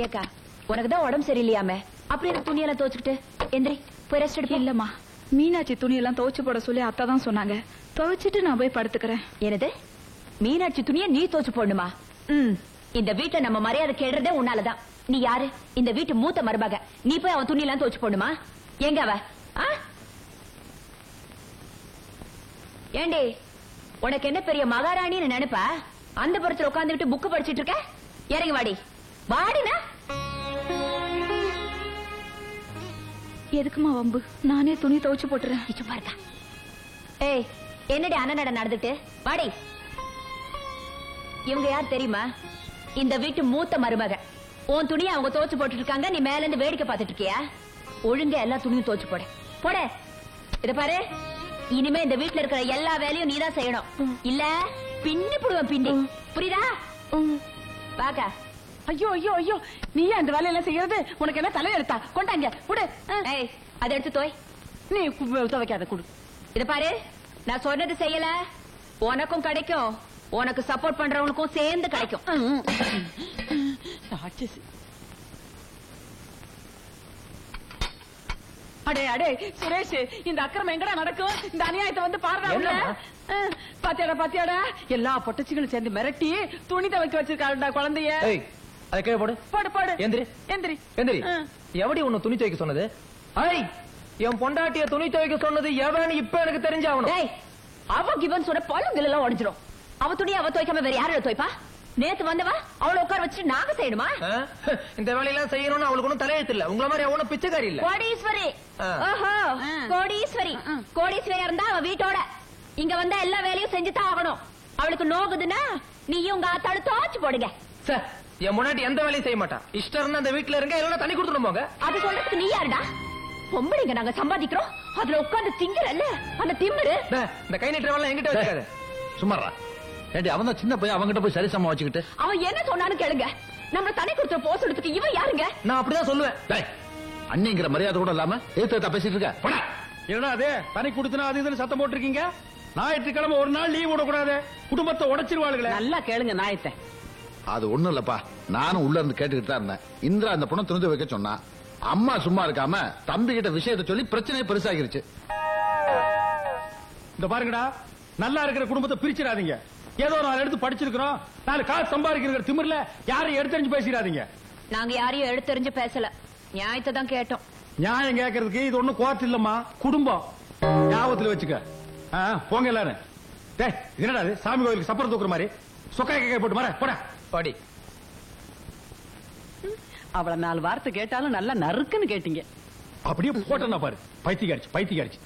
ஏக்கா, உனக்குதான் உடம்பு சரியில்லையாமே, அப்படி எனக்கு துணியெல்லாம் துவச்சுக்கிட்டு எந்திரி போய் ரெஸ்ட் எடுப்பா. இல்லம்மா, மீனாட்சி துணியெல்லாம் துவச்சு போட சொல்லி அத்தா தான் சொன்னாங்க. துவைச்சிட்டு நான் போய் படுத்துக்கிறேன். என்னது? மீனாட்சி துணியை நீ துவச்சு போடணுமா? இந்த வீட்டை நம்ம மரியாதை கேடுறதே உன்னாலதான். நீ யாரு? இந்த வீட்டு மூத்த மருமக. நீ போய் அவன் துணி எல்லாம் துவச்சு போடணுமா? எங்க அவ? ஏண்டி, உனக்கு என்ன பெரிய மகாராணின்னு நினைப்பா? அந்த புறத்துல உட்காந்துட்டு புக்கு படிச்சிட்டு இருக்க. இறங்கி வாடி. வாடினா எதுக்குமா வம்பு? நானே துணி துவைச்சு போட்டுறேன். பாருங்க. ஏய், என்னடி அண்ணன் நடந்துட்டு? வாடி. இவங்க யார் தெரியுமா? இந்த வீட்டு மூத்த மருமக. உன் துணியை அவங்க துவச்சு போட்டுட்டு இருக்காங்க, நீ மேல இருந்து வேடிக்கை பார்த்துட்டு இருக்கியா? ஒழுங்க எல்லா துணியும் துவச்சு போட போட. இத பாரு, இனிமே இந்த வீட்டுல இருக்கிற எல்லா வேலையும் நீதான் செய்யணும். இல்ல பின்னி புடுவேன், பின்னி. புரியுதா? பாக்க. ஐயோ ஐயோ ஐயோ, நீ அந்த வேலையெல்லாம் செய்யறது உனக்கு என்ன தலையெழுத்தா? கொண்டாங்க குடு. அதை எடுத்து தோய். நீ துவைக்காத குடு. இத பாரு, நான் சொன்னது செய்யல, உனக்கும் கிடைக்கும், உனக்கு சப்போர்ட் பண்றவனுக்கும் சேர்ந்து கிடைக்கும். அடே அடே சுரேஷ், இந்த அக்கிரமம் எங்கடா நடக்கும்? இந்த அநியாயத்தை வந்து பாருடா. பாத்தியாடா பாத்தியாடா, எல்லா பொட்டச்சிகளும் சேர்ந்து மிரட்டி துணி துவைக்க வச்சிருக்காருடா குழந்தைய. அதை கீழே போடு. போடு போடு. எந்திரி எந்திரி எந்திரி. எவடி உன்னை துணி துவைக்க சொன்னது? என் பொண்டாட்டிய துணி துவைக்க சொன்னது எவன்னு இப்ப எனக்கு தெரிஞ்சாகணும். அவ கிவன் சொன்ன பழங்கள் எல்லாம் உடைஞ்சிரும். அவ துணி அவ துவைக்காம வேற யாரோட துவைப்பா? நேத்து வந்தவா அவளை உட்கார வச்சுட்டு நாங்க செய்யணுமா? இந்த வேலையெல்லாம் செய்யணும்னு அவளுக்கு ஒன்னும் தலையெழுத்து இல்ல. உங்கள மாதிரி அவனும் பிச்சைக்காரி இல்ல. கோடீஸ்வரி. ஓஹோ, கோடீஸ்வரி. கோடீஸ்வரியா இருந்தா அவ வீட்டோட இங்க வந்தா எல்லா வேலையும் செஞ்சுதான் ஆகணும். அவளுக்கு நோகுதுன்னா நீயும் உங்க ஆத்தாடு தோச்சு போடுங்க. சார், என் முன்னாடி எந்த வேலையும் செய்ய மாட்டா. இஷ்டம் அந்த வீட்டுல இருங்க, எல்லாம் தண்ணி கொடுத்துட்டு போங்க. அது சொல்றதுக்கு நீ யாருடா? பொம்பளைங்க நாங்க சம்பாதிக்கிறோம், அதுல உட்கார்ந்து திங்கறல்ல அந்த திமிரு. இந்த கை நீட்டுறவெல்லாம் எங்கிட்ட வச்சுக்காத. சும்மாரா ஏண்டி, அவன் தான் சின்ன பையன், அவங்கிட்ட போய் சரிசமா வச்சுக்கிட்டு. அவன் என்ன சொன்னான்னு கேளுங்க. நம்ம தனி கொடுத்த போ சொல்றதுக்கு இவன் யாருங்க? நான் அப்படிதான் சொல்லுவேன். அண்ணிங்கிற மரியாதை கூட இல்லாம ஏத்த பேசிட்டு இருக்க. என்னடா அது தனி கொடுத்தனா அது இதுன்னு சத்தம் போட்டிருக்கீங்க? ஞாயிற்றுக்கிழமை ஒரு நாள் லீவ் விடக்கூடாது, குடும்பத்தை உடைச்சிருவாளுங்களே. நல்லா கேளுங்க நாயத்தை. அது ஒண்ணும் இல்லப்பா, நானும் உள்ள இருந்து கேட்டுக்கிட்டு தான் இருந்தேன். இந்திரா அந்த பொண்ணை துணிந்து வைக்க சொன்னா, அம்மா சும்மா இருக்காம தம்பி கிட்ட விஷயத்தை சொல்லி பிரச்சனையை பெருசாகிருச்சு. இந்த பாருங்கடா, நல்லா இருக்கிற குடும்பத்தை பிரிச்சிடாதீங்க. ஏதோ 4 எடுத்து படிச்சிருக்கிறோம் 4 காசு சம்பாதிக்கிற திமிர்ல யாரையும் எடுத்தறிஞ்சு பேசிடாதீங்க. நாங்க யாரையும் எடுத்தறிஞ்சு பேசல, நியாயத்தை தான் கேட்டோம். நியாயம் கேட்கறதுக்கு இது ஒண்ணும் கோர்ட் இல்லம்மா, குடும்பம். ஞாபகத்துல வச்சுக்க. போங்க எல்லாரும். டேய் என்னடா இது சாமி கோயிலுக்கு சப்பரம் தூக்குற மாதிரி சொக்காய் கேட்க போட்டு மாற போடா படி. அவள 4 வார்த்தை கேட்டாலும் நல்லா நறுக்குன்னு கேட்டீங்க. அப்படியே போட்டா பாரு, பைத்தியக்காரிச்சு.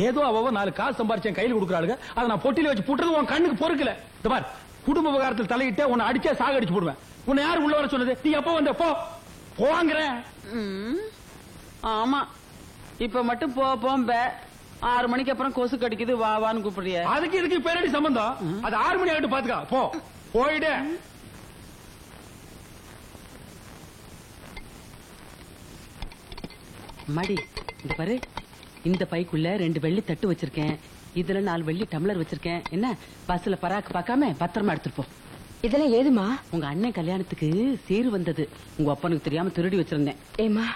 ஏதோ அவ 4 காசு சம்பாரிச்சேன் கையில கொடுக்குறாளுங்க, அதை நான் பொட்டில வச்சு புட்டுறது உன் கண்ணுக்கு பொறுக்கல. இந்த பாரு, குடும்ப விவகாரத்தில் தலையிட்ட உன்னை அடிச்சா சாக அடிச்சு போடுவேன். உன்னை யாரு உள்ள வர சொன்னது? நீ எப்ப வந்த? போங்கிற. ஆமா, இப்ப மட்டும் போம்ப 6 மணிக்கு அப்புறம் கொசு கடிக்குது வா வான்னு கூப்பிடுறிய. அதுக்கு இதுக்கு பேரடி சம்பந்தம். அது 6 மணி ஆகிட்டு பாத்துக்கா. போயிடு. மடி இந்த பாரு, இந்த பைக்குள்ள 2 வெள்ளி தட்டு வச்சிருக்கேன், இதுல 4 வெள்ளி டம்ளர் வச்சிருக்கேன். என்ன பஸ்ல பராக்கு பார்க்காம பத்திரமா எடுத்துட்டு போ. இதெல்லாம் ஏதுமா? உங்க அண்ணன் கல்யாணத்துக்கு சீர் வந்தது, உங்க அப்பனுக்கு தெரியாம திருடி வச்சிருந்தேன். ஏமா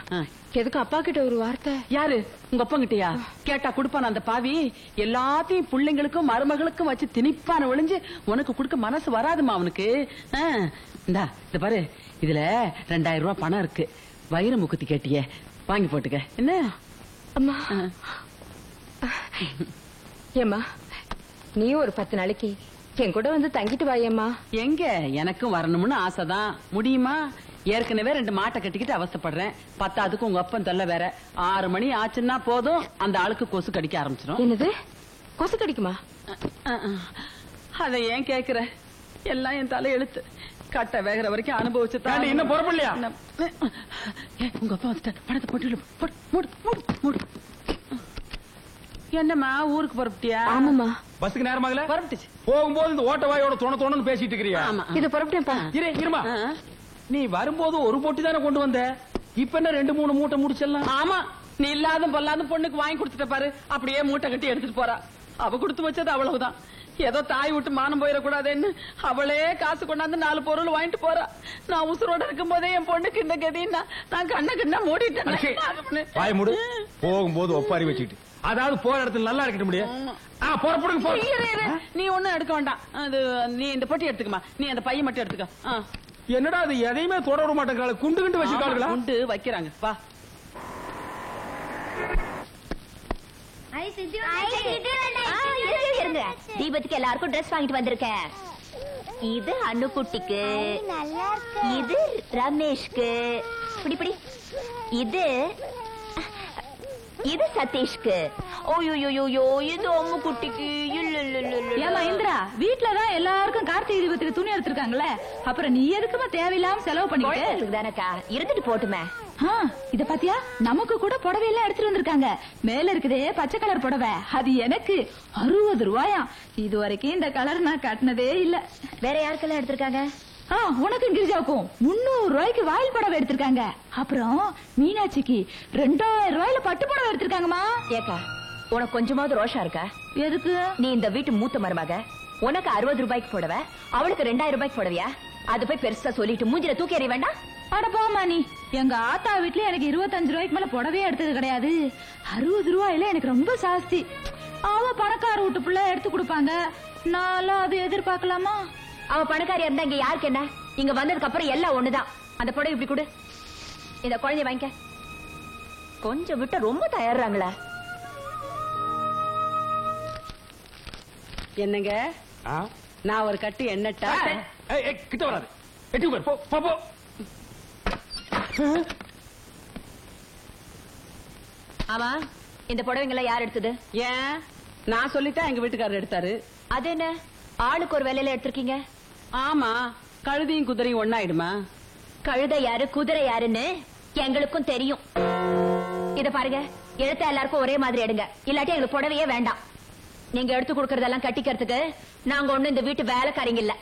எதுக்கு அப்பா கிட்ட ஒரு வார்த்தை? யாரு உங்க அப்பா கிட்டயா? கேட்டா கொடுப்பான அந்த பாவி. எல்லாத்தையும் பிள்ளைங்களுக்கும் மருமகளுக்கும் வச்சு திணிப்பான ஒளிஞ்சு உனக்கு கொடுக்க மனசு வராதுமா அவனுக்கு. இந்தா இந்த பாரு, இதுல 2000 ரூபாய் பணம் இருக்கு. வைர முக்குத்தி கேட்டியே, வாங்கி போட்டுக்க. என்ன அம்மா? ஏமா நீ ஒரு 10 நாளைக்கு என் கூட வந்து தங்கிட்டு வாயம்மா. எங்க எனக்கும் வரணும்னு ஆசைதான், முடியுமா? ஏற்கனவே 2 மாட்டை கட்டிக்கிட்டு அவஸ்தைப்படுறேன், 10க்கு உங்க அப்பன் தொல்லை வேற. 6 மணி ஆச்சுன்னா போதும் அந்த ஆளுக்கு கொசு கடிக்க ஆரம்பிச்சிடும். என்னது கொசு கடிக்குமா? அதை ஏன் கேக்குற? எல்லாம் என் தலை எழுத்து. கட்ட வேகிற வரைக்கும் அனுபவிச்சு இன்னும் பொறுப்பில்லையா? உங்க அப்பா வந்துட்டார், படத்தை போட்டு. என்னம்மா ஊருக்கு புறப்பட்டியா? ஆமாமா. பஸ்ஸுக்கு நேரமாகல? புறப்பட்டுச்சு. போகும்போது இந்த ஓட்ட வாயோட தோணு பேசிட்டு இருக்கிறியா? இது புறப்பட்டேன்ப்பா. இருமா, நீ வரும்போது ஒரு பொட்டி தானே கொண்டு வந்த, இப்ப என்ன 2-3 மூட்டை முடிச்சிடலாம். ஆமா, நீ இல்லாத பொல்லாத பொண்ணுக்கு வாங்கி கொடுத்துட்ட பாரு, அப்படியே மூட்டை கட்டி எடுத்துட்டு போறா. அவ கொடுத்து வச்சது அவ்வளவுதான். ஏதோ தாய் விட்டு மானம் போயிடக்கூடாதுன்னு அவளே காசு கொண்டாந்து 4 பொருள் வாங்கிட்டு போறா. நான் உசுரோட இருக்கும் போதே என் பொண்ணுக்கு இந்த கதின்னா நான் கண்ண மூடிட்டேன். வாய் மூடு. போகும்போது ஒப்பாரி வச்சுக்கிட்டு, அதாவது போற இடத்துல நல்லா இருக்க முடியும். நீ ஒண்ணும் எடுக்க வேண்டாம், அது நீ இந்த பொட்டி எடுத்துக்கமா, நீ அந்த பையன் மட்டும் எடுத்துக்க. என்னடா அது எதையுமே தொட விட மாட்டேங்கிறாங்க, குண்டு குண்டு வச்சிருக்காங்களா? குண்டு வைக்கிறாங்க. வா தீபத்துக்கு எல்லாருக்கும் ட்ரெஸ் வாங்கிட்டு வந்திருக்கேன். இது அண்ணுக்குட்டிக்கு, இது ரமேஷ்க்கு, பிடி இது சதீஷ்க்கு, ஓயோயோயோ இது அம்மு குட்டிக்கு. ஏமா இந்திரா, வீட்டுலதான் எல்லாருக்கும் கார்த்திகை தீபத்துக்கு துணி எடுத்திருக்காங்களே, அப்புறம் நீ எதுக்குமா தேவையில்லாம செலவு பண்ணிட்டு தானக்கா? இருந்துட்டு போட்டுமே. இத பாத்தியா, நமக்கு கூட புடவை எல்லாம் எடுத்துட்டு வந்திருக்காங்க. மேல இருக்குதே பச்சை கலர் புடவை, அது எனக்கு 60 ரூபாயா. இது வரைக்கும் இந்த கலர் நான் கட்டினதே இல்ல. வேற யாருக்கெல்லாம் எடுத்திருக்காங்க? உனக்கு கிரிஜாவுக்கும் 300 ரூபாய்க்கு வாயில் புடவை எடுத்திருக்காங்க. அப்புறம் மீனாட்சிக்கு 2000 ரூபாயில பட்டு புடவை எடுத்திருக்காங்கம்மா. ஏக்கா உனக்கு கொஞ்சமாவது ரோஷா இருக்கா? எதுக்கு? நீ இந்த வீட்டு மூத்த மருமக, உனக்கு 60 ரூபாய்க்கு புடவை, அவளுக்கு 2000 ரூபாய்க்கு புடவையா? அது போய் பெருசா சொல்லிட்டு மூஞ்சில தூக்கி எறிய வேண்டாம். அட போமா நீ, எங்க ஆத்தா வீட்ல எனக்கு 25 ரூபாய்க்கு மேல புடவையே எடுத்தது கிடையாது. 60 ரூபாயில எனக்கு ரொம்ப ஜாஸ்தி. அவ பணக்கார வீட்டு பிள்ளை எடுத்து கொடுப்பாங்க, நானும் அது எதிர்பார்க்கலாமா? அவ பணக்காரியா இருந்தா இங்க யாருக்கு என்ன? இங்க வந்ததுக்கு அப்புறம் எல்லாம் ஒண்ணுதான். அந்த புடவை இப்படி கொடு, இந்த குழந்தைய வாங்கிக்க. கொஞ்சம் விட்டு ரொம்ப தயாராங்களா? என்னங்க, நான் ஒரு கட்டு எண்ணட்டா? கிட்ட வராது, எட்டி உட்கார், போ. ஆமா, இந்த புடவைங்களை யார் எடுத்தது? ஏன் நான் சொல்லிட்டா எங்க வீட்டுக்காரர் எடுத்தாரு. அது என்ன, ஆளுக்கு ஒரு வேலையில எடுத்திருக்கீங்க? ஆமா, கழுதையும் குதிரையும் ஒண்ணாயிடுமா? கழுதை யாரு குதிரை யாருன்னு எங்களுக்கும் தெரியும். இத பாருங்க, எடுத்த எல்லாருக்கும் ஒரே மாதிரி எடுங்க, இல்லாட்டி எங்களுக்கு புடவையே வேண்டாம். நீங்க எடுத்து கொடுக்கறதெல்லாம் கட்டிக்கிறதுக்கு நாங்க ஒண்ணு இந்த வீட்டு வேலைக்காரங்க இல்ல.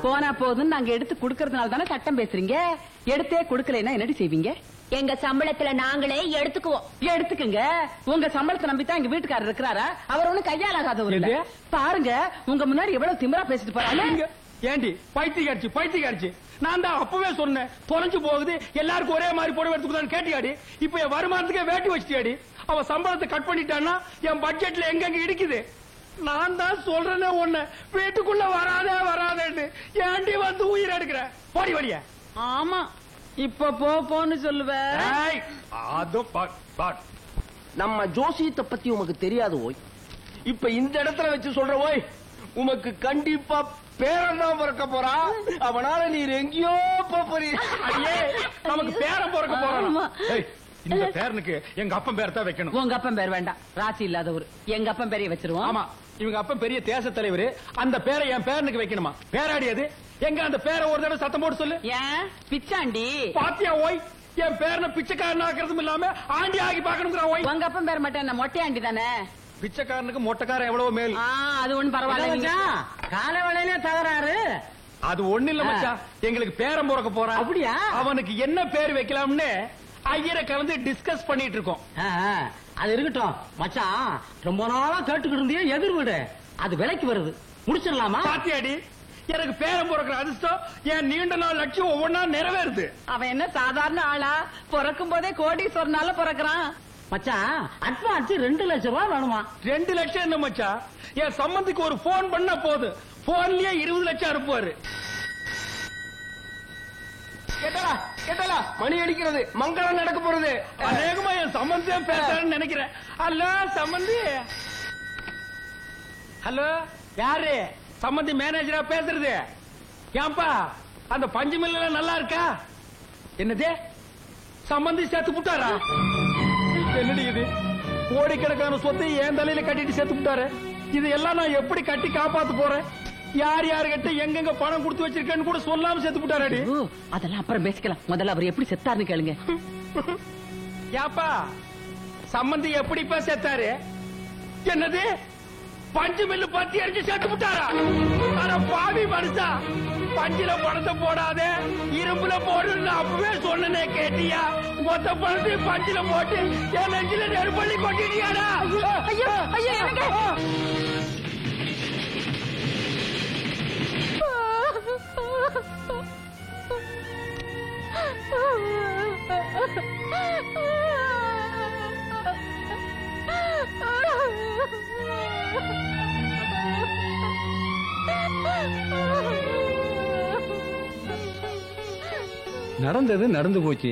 போனா போதும் நாங்க எடுத்து குடுக்கறதுனால தானே சட்டம் பேசுறீங்க. எடுத்தே குடுக்கலைன்னா என்னடி செய்வீங்க? எங்க சம்பளத்துல நாங்களே எடுத்துக்குவோம். எடுத்துக்குங்க, உங்க சம்பளத்தை நம்பித்தான் எங்க வீட்டுக்காரர் இருக்கிறாரா? அவர் ஒண்ணு கையாலாகாதவர். பாருங்க, உங்க முன்னாடி எவ்வளவு திமிரா பேசிட்டு போறாங்க. ஏண்டி பைத்தியக்காரிச்சு, நான் தான் அப்பவே சொன்னேன், தொலைஞ்சு போகுது, எல்லாருக்கும் ஒரே மாதிரி புடவை எடுத்துக்கிட்டான்னு கேட்டியாடி? இப்ப என் வருமானத்துக்கே வேட்டி வச்சிட்டியாடி? அவ சம்பளத்தை கட் பண்ணிட்டான்னா என் பட்ஜெட்ல எங்க இடிக்குது. நான் தான் சொல்றேனே உன்னை வீட்டுக்குள்ள வராதேன்னு ஏண்டி வந்து உயிர் எடுக்கிற போடி வழிய. ஆமா இப்ப போன்னு சொல்லுவேன். நம்ம ஜோசியத்தை பத்தி உமக்கு தெரியாது ஓய். இப்ப இந்த இடத்துல வச்சு சொல்ற ஓய், உமக்கு கண்டிப்பா பேரன் தான் பிறக்க போறா. அவனால நீர் எங்கேயோ போறீங்க. நமக்கு பேரன் பிறக்க போறான். இந்த பேரனுக்கு எங்க அப்பன் பேர் தான் வைக்கணும். உங்க அப்பன் பேர் வேண்டாம், ராசி இல்லாதவர். எங்க அப்பன் பேரைய வச்சிருவோம். ஆமா, இவங்க அப்பன் பெரிய தேச தலைவர். அந்த பேரை என் பேரனுக்கு வைக்கணுமா? பேராடியது எங்க? அந்த பேரை ஒரு தடவை சத்தம் போட்டு சொல்லு. ஏன் பிச்சாண்டி பாத்தியா ஓய், என் பேரனை பிச்சைக்காரன் ஆக்குறதும் இல்லாம ஆண்டி ஆகி பாக்கணுங்கிற ஓய். உங்க அப்பன் பேர் மட்டும் என்ன மொட்டையாண்டி தானே? பிச்சைக்காரனுக்கு மொட்டைக்காரன் எவ்வளவு மேல். அது ஒண்ணு பரவாயில்ல. கால வேளையில தகராறு அது ஒண்ணு இல்ல மச்சான், எங்களுக்கு பேரன் பிறக்க போறான். அப்படியா? அவனுக்கு என்ன பேர் வைக்கலாம்னு ஐயரை கலந்து டிஸ்கஸ் பண்ணிட்டு இருக்கோம். அது இருக்கட்டும் மச்சான், ரொம்ப நாளா கேட்டுக்கிட்டு இருந்தியே எதிர் வீடு, அது விலைக்கு வருது, முடிச்சிடலாமா? பாத்தியாடி, எனக்கு பேரன் பிறக்கிற அதிர்ஷ்டம் என் நீண்ட நாள் லட்சியம் ஒவ்வொன்னா நிறைவேறுது. அவன் என்ன சாதாரண ஆளா? பிறக்கும் போதே கோடீஸ்வரனால பிறக்கிறான். மச்சான் அட்வான்ஸ் 2 லட்சம் ரூபாய் வேணுமா? 2 லட்சம் என்ன மச்சான், என் சம்பந்திக்கு ஒரு போன் பண்ணா போது, போன்லயே 20 லட்சம் அனுப்புவாரு. கேட்டலா மணி அடிக்கிறது, மங்களம் நடக்க போறது. அநேகமா என் சம்பந்தியம் பேசுறேன்னு நினைக்கிறேன். ஹலோ சம்பந்தி. ஹலோ, யாரு? சம்பந்தி மேனேஜரா பேசுறது? ஏன்பா அந்த பஞ்சு மில்ல நல்லா இருக்கா? என்னது, சம்பந்தி சேர்த்து புட்டாரா? என்னடி இது, கோடிக்கணக்கான சொத்தை என் தலையில கட்டிட்டு சேர்த்து புட்டாரு. இது எல்லாம் நான் எப்படி கட்டி காப்பாத்து போறேன்? யார் யாருகிட்ட எங்கெங்க பணம் கொடுத்து வச்சிருக்கேன்னு கூட சொல்லாம சேர்த்து புட்டாரடி. அதெல்லாம் அப்புறம் பேசிக்கலாம், முதல்ல அவர் எப்படி செத்தாருன்னு கேளுங்க. யாப்பா சம்பந்தி எப்படிப்பா செத்தாரு? என்னது, பஞ்சு மில்லு பத்தி அடிச்சு சேர்த்து விட்டாரா? ஆனா பாவி மனுஷா, பஞ்சில பணத்தை போடாதே இரும்புல போடுன்னு அப்பவே சொன்னனே, கேட்டியா? மொத்த பணத்தையும் பஞ்சில போட்டு என் நெஞ்சில நெருப்பள்ளி கொட்டிட்டியாடா? ஐயோ ஐயோ எனக்கு நடந்தது நடந்து போச்சு.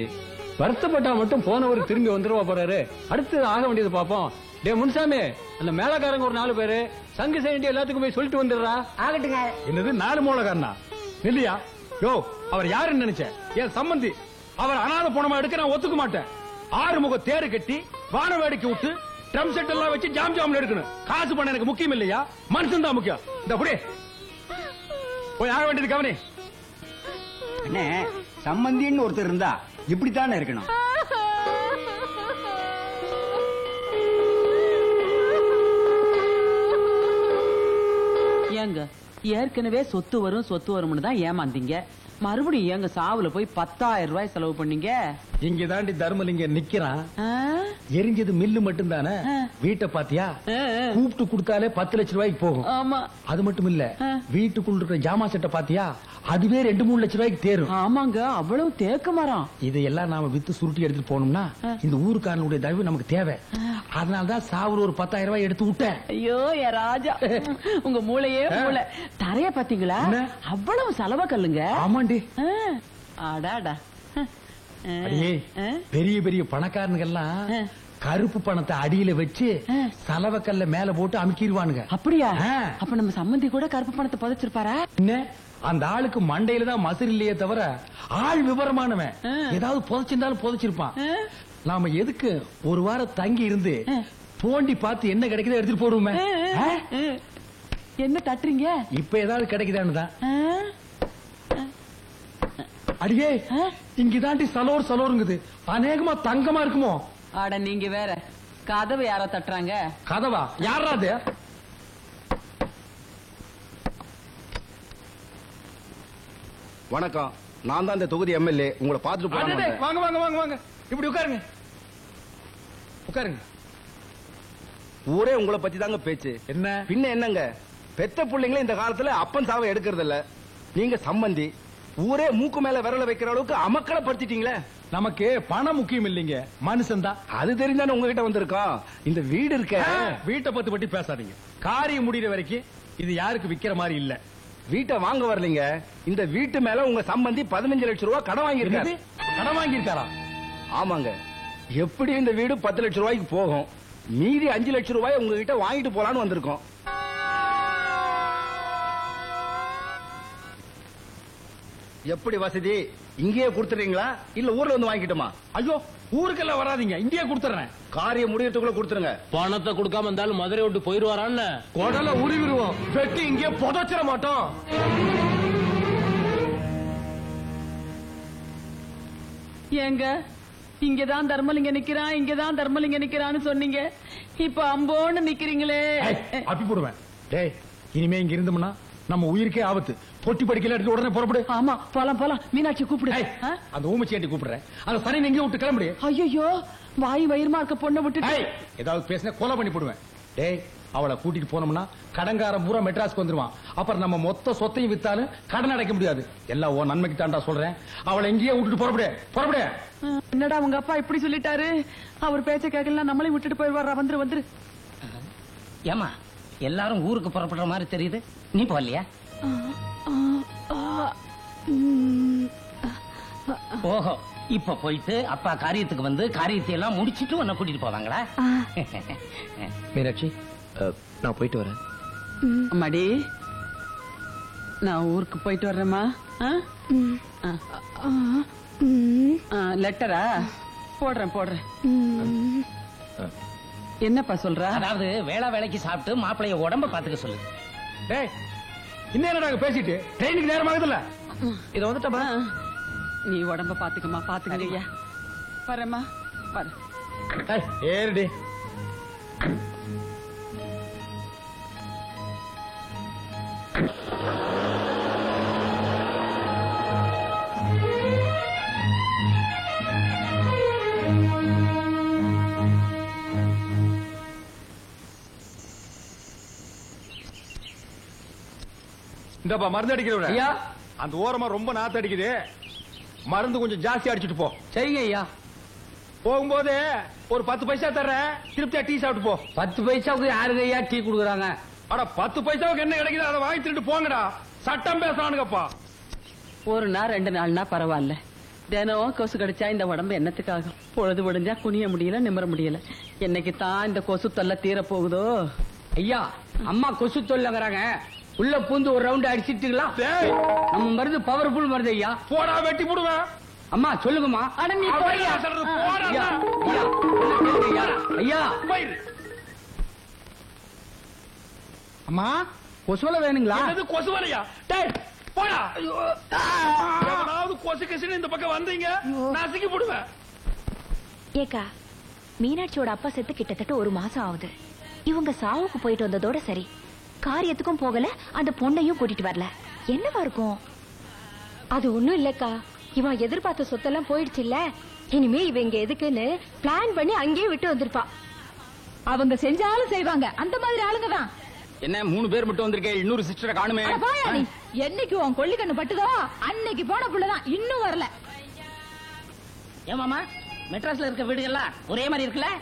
வருத்தப்பட்டா மட்டும் போனவர் திரும்பி வந்துருவா போறாரு. அடுத்து ஆக வேண்டியது பாப்போம். டே முன்சாமி, அந்த மேலக்காரங்க ஒரு 4 பேரு சங்கு செய்ய எல்லாத்துக்கும் போய் சொல்லிட்டு வந்துடுறா. ஆகட்டுங்க. என்னது 4 மூலக்காரனா? இல்லையா? யோ, அவர் யாருன்னு நினைச்ச? என் சம்பந்தி. அவர் அனாதை போனமா எடுக்க நான் ஒத்துக்க மாட்டேன். 6 முக தேரு கட்டி வான வேடிக்கை விட்டு ட்ரம் செட் எல்லாம் வச்சு ஜாம் ஜாம்ல எடுக்கணும். காசு பண்ண எனக்கு முக்கியம் இல்லையா? மனுஷன் தான் முக்கியம். இந்த புடி போய் ஆக வேண்டியது கவனி. அண்ணே, சம்பந்தின்னு ஒருத்தர் இருந்தா இப்படித்தானே இருக்கணும். ஏங்க ஏற்கனவே சொத்து வரும்னு தான் ஏமாந்தீங்க. மறுபடியும் ஏங்க சாவுல போய் 10,000 ரூபாய் செலவு பண்ணீங்க. இங்க தாண்டி தர்மலிங்க நிக்கிறான். எரிஞ்சது மில்லு மட்டும் தானே, வீட்டை பாத்தியா? கூப்பிட்டு கொடுத்தாலே 10 லட்சம் ரூபாய்க்கு போகும். ஆமா, அது மட்டும் இல்ல, வீட்டுக்குள்ள இருக்கிற ஜாமா செட்டை பாத்தியா? அதுவே 2-3 லட்சம் ரூபாய்க்கு தேரும். ஆமாங்க, அவ்வளவு தேக்க மரம். இதையெல்லாம் நாம வித்து சுருட்டி எடுத்துட்டு போனோம்னா இந்த ஊருக்காரனுடைய தயவு நமக்கு தேவை. அதனாலதான் சாவுல ஒரு 10,000 ரூபாய் எடுத்து விட்டேன். ஐயோ என் ராஜா, உங்க மூளையே மூளை. தரைய பாத்தீங்களா? அவ்வளவு செலவ கல்லுங்க. ஆமாண்டி. ஆடாடா, பெரிய பெரிய பணக்காரனுங்கெல்லாம் கருப்பு பணத்தை அடியில வச்சு சலவக்கல்ல மேல போட்டு அமுக்கிடுவானுங்க. அப்படியா? அப்ப நம்ம சம்பந்தி கூட கருப்பு பணத்தை புதைச்சிருப்பாரா? என்ன, அந்த ஆளுக்கு மண்டையில தான் மசர் இல்லையே தவிர ஆள் விவரமானவன். ஏதாவது புதைச்சிருந்தாலும் புதைச்சிருப்பான். நாம எதுக்கு ஒரு வாரம் தங்கி இருந்து தோண்டி பார்த்து என்ன கிடைக்குதோ எடுத்துட்டு போடுவோமே. என்ன தட்டுறீங்க? இப்ப ஏதாவது கிடைக்குதான்னு தான். அடியே, இங்கதாண்டி சலோருங்குது. அநேகமா தங்கமா இருக்குமோ? ஆட நீங்க வேற, கதவு யாரோ தட்டுறாங்க. கதவா? யாராது? வணக்கம், நான் தான் இந்த தொகுதி எம்எல்ஏ. உங்களை பார்த்துட்டு போறேன். வாங்க வாங்க வாங்க வாங்க, இப்படி உட்காருங்க. உட்காருங்க. ஊரே உங்களை பத்தி தாங்க பேச்சு. என்ன பின்ன என்னங்க, பெத்த பிள்ளைங்களே இந்த காலத்துல அப்பன் சாவை எடுக்கிறது இல்ல. நீங்க சம்பந்தி, ஊரே மூக்கு மேல விரல வைக்கிற அளவுக்கு அமக்கலப்படுத்திட்டீங்களே. நமக்கு பணம் முக்கியம் இல்லைங்க, மனுஷன் தான். அது தெரிஞ்சானே உங்ககிட்ட வந்திருக்கோம். இந்த வீடு இருக்க, வீட்டை பத்தி பேசாதீங்க. காரியம் முடிகிற வரைக்கும் இது யாருக்கு விக்கிற மாதிரி இல்ல. வீட்டை வாங்க வரலீங்க. இந்த வீட்டு மேல உங்க சம்பந்தி 15 லட்சம் ரூபாய் கடன் வாங்கியிருக்காரு. கடன் வாங்கியிருக்காரா? ஆமாங்க. எப்படி இந்த வீடு 10 லட்சம் ரூபாய்க்கு போகும். மீதி 5 லட்சம் ரூபாய் உங்ககிட்ட வாங்கிட்டு போலான்னு வந்திருக்கோம். எப்படி வசதி? இங்கேயே கொடுத்துறீங்களா இல்ல ஊர்ல வந்து வாங்கிட்டுமா? ஐயோ, ஊருக்கெல்லாம் வராதீங்க, இங்கேயே கொடுத்துறேன். காரியம் முடியறதுக்குள்ள கொடுத்துருங்க. பணத்தை கொடுக்காம இருந்தாலும் மதுரை விட்டு போயிருவாரான்னு குடல உருவிடுவோம், வெட்டி இங்கே புதைச்சிட மாட்டோம். ஏங்க, இங்கதான் தர்மலிங்க நிக்கிறான், இங்கதான் தர்மலிங்க நிக்கிறான்னு சொன்னீங்க. இப்ப அம்போன்னு நிக்கிறீங்களே. அப்படி போடுவேன். டேய், இனிமே இங்க இருந்தோம்னா நம்ம உயிருக்கே ஆபத்து. பொட்டி படிக்கல எடுத்து உடனே புறப்படு. ஆமா, போலாம் போலாம். மீனாட்சி கூப்பிடு. அந்த ஊமச்சியாண்டி கூப்பிடுறேன். அந்த சனி எங்கேயும் விட்டு கிளம்புடி. ஐயோ, வாய் வயிறுமா இருக்க பொண்ணை விட்டு ஏதாவது பேசினா கொலை பண்ணி போடுவேன். டேய், அவளை கூட்டிட்டு போனோம்னா கடன்காரன் பூரா மெட்ராஸ்க்கு வந்துருவான். அப்புறம் நம்ம மொத்த சொத்தையும் வித்தாலும் கடன் அடைக்க முடியாது. எல்லாம் உன் நன்மைக்கு தாண்டா சொல்றேன். அவளை எங்கேயே விட்டுட்டு புறப்படு, புறப்படு. என்னடா உங்க அப்பா இப்படி சொல்லிட்டாரு? அவர் பேச்ச கேட்கலாம், நம்மளையும் விட்டுட்டு போயிடுவாரா? வந்துரு வந்துரு. ஏமா எல்லாரும் ஊருக்கு புறப்படுற மாதிரி தெரியுது, நீ போகலையா? ஓஹோ, இப்ப போயிட்டு அப்பா காரியத்துக்கு வந்து காரியத்தை எல்லாம் முடிச்சிட்டு உன்னை கூட்டிட்டு போவாங்களா? மீனாட்சி, நான் போயிட்டு வரேன். அம்மாடி, நான் ஊருக்கு போயிட்டு வர்றேம்மா. லெட்டரா? போடுறேன் போடுறேன். என்னப்பா சொல்ற? அதாவது வேலைக்கு சாப்பிட்டு மாப்பிளைய உடம்ப பாத்துக்க சொல்லு. டேய், இன்னும் நாங்க பேசிட்டு ட்ரெயினுக்கு நேரம் ஆகுதுல்ல? இத வந்துட்டா நீ உடம்ப பாத்துக்கமா. பாத்துக்கய்யா. வரேம்மா, வர. ஏறுடி. இந்தப்பா மருந்து அடிக்கிறவர. ஐயா, அந்த ஓரமா ரொம்ப நாத்து அடிக்குது, மருந்து கொஞ்சம் ஜாஸ்தி அடிச்சுட்டு போ. சரிங்க ஐயா. போகும்போது ஒரு 10 பைசா தர்றேன், திருப்தியா டீ சாப்பிட்டு போ. 10 பைசாவுக்கு யாருக்கு ஐயா டீ குடுக்குறாங்க? அட 10 பைசாவுக்கு என்ன கிடைக்குது அதை வாங்கி திருட்டு போங்கடா. சட்டம் பேசுறானுங்கப்பா. ஒரு நாள் 2 நாள்னா பரவாயில்ல. தினம் கொசு கடிச்சா இந்த உடம்பு என்னத்துக்காகும்? பொழுது விடிஞ்சா குனிய முடியல, நிமிர முடியல. என்னைக்கு தான் இந்த கொசு தொல்லை தீர போகுதோ? ஐயா, அம்மா கொசு தொல்லைங்கிறாங்க. உள்ள பூந்து ஒரு ரவுண்ட் அடிச்சிட்டுங்களா? நம்ம மருந்து பவர்ஃபுல் மருந்து ஐயா. போடா, வெட்டி போடுவேன். அம்மா சொல்லுங்கம்மா. அட நீ போய்யா. ஐயா, ஐயா, ஐயா. அம்மா, கொசுவலை வேணுங்களா? கொசுவலையா? டேய், போடா. எவனாவது கொசு கசின்னு இந்த பக்கம் வந்தீங்க, நசுக்கி போடுவேன். ஏக்கா, மீனாட்சியோட அப்பா செத்து கிட்டத்தட்ட 1 மாசம் ஆகுது. இவங்க சாவுக்கு போயிட்டு வந்ததோட சரி, காரியத்துக்கும் போகல, அந்த பொண்ணையும் கூட்டிட்டு வரல. என்னவா இருக்கும்? அது ஒண்ணும் இல்லக்கா, இவன் எதிர்பார்த்த சொத்தெல்லாம் போயிடுச்சு இல்ல. இனிமே இவ இங்க எதுக்குன்னு பிளான் பண்ணி அங்கேயே விட்டு வந்திருப்பா. அவங்க செஞ்சாலும் செய்வாங்க, அந்த மாதிரி ஆளுங்க தான். என்ன 3 பேர் மட்டும் வந்திருக்கே, இன்னொரு சிஸ்டரை காணுமே. என்னைக்கு உன் கொள்ளி கண்ணு பட்டுதோ அன்னைக்கு போன புள்ளதான், இன்னும் வரல. ஏன் மாமா, மெட்ராஸ்ல இருக்க வீடுகள்லாம் ஒரே மாதிரி இருக்குல்ல?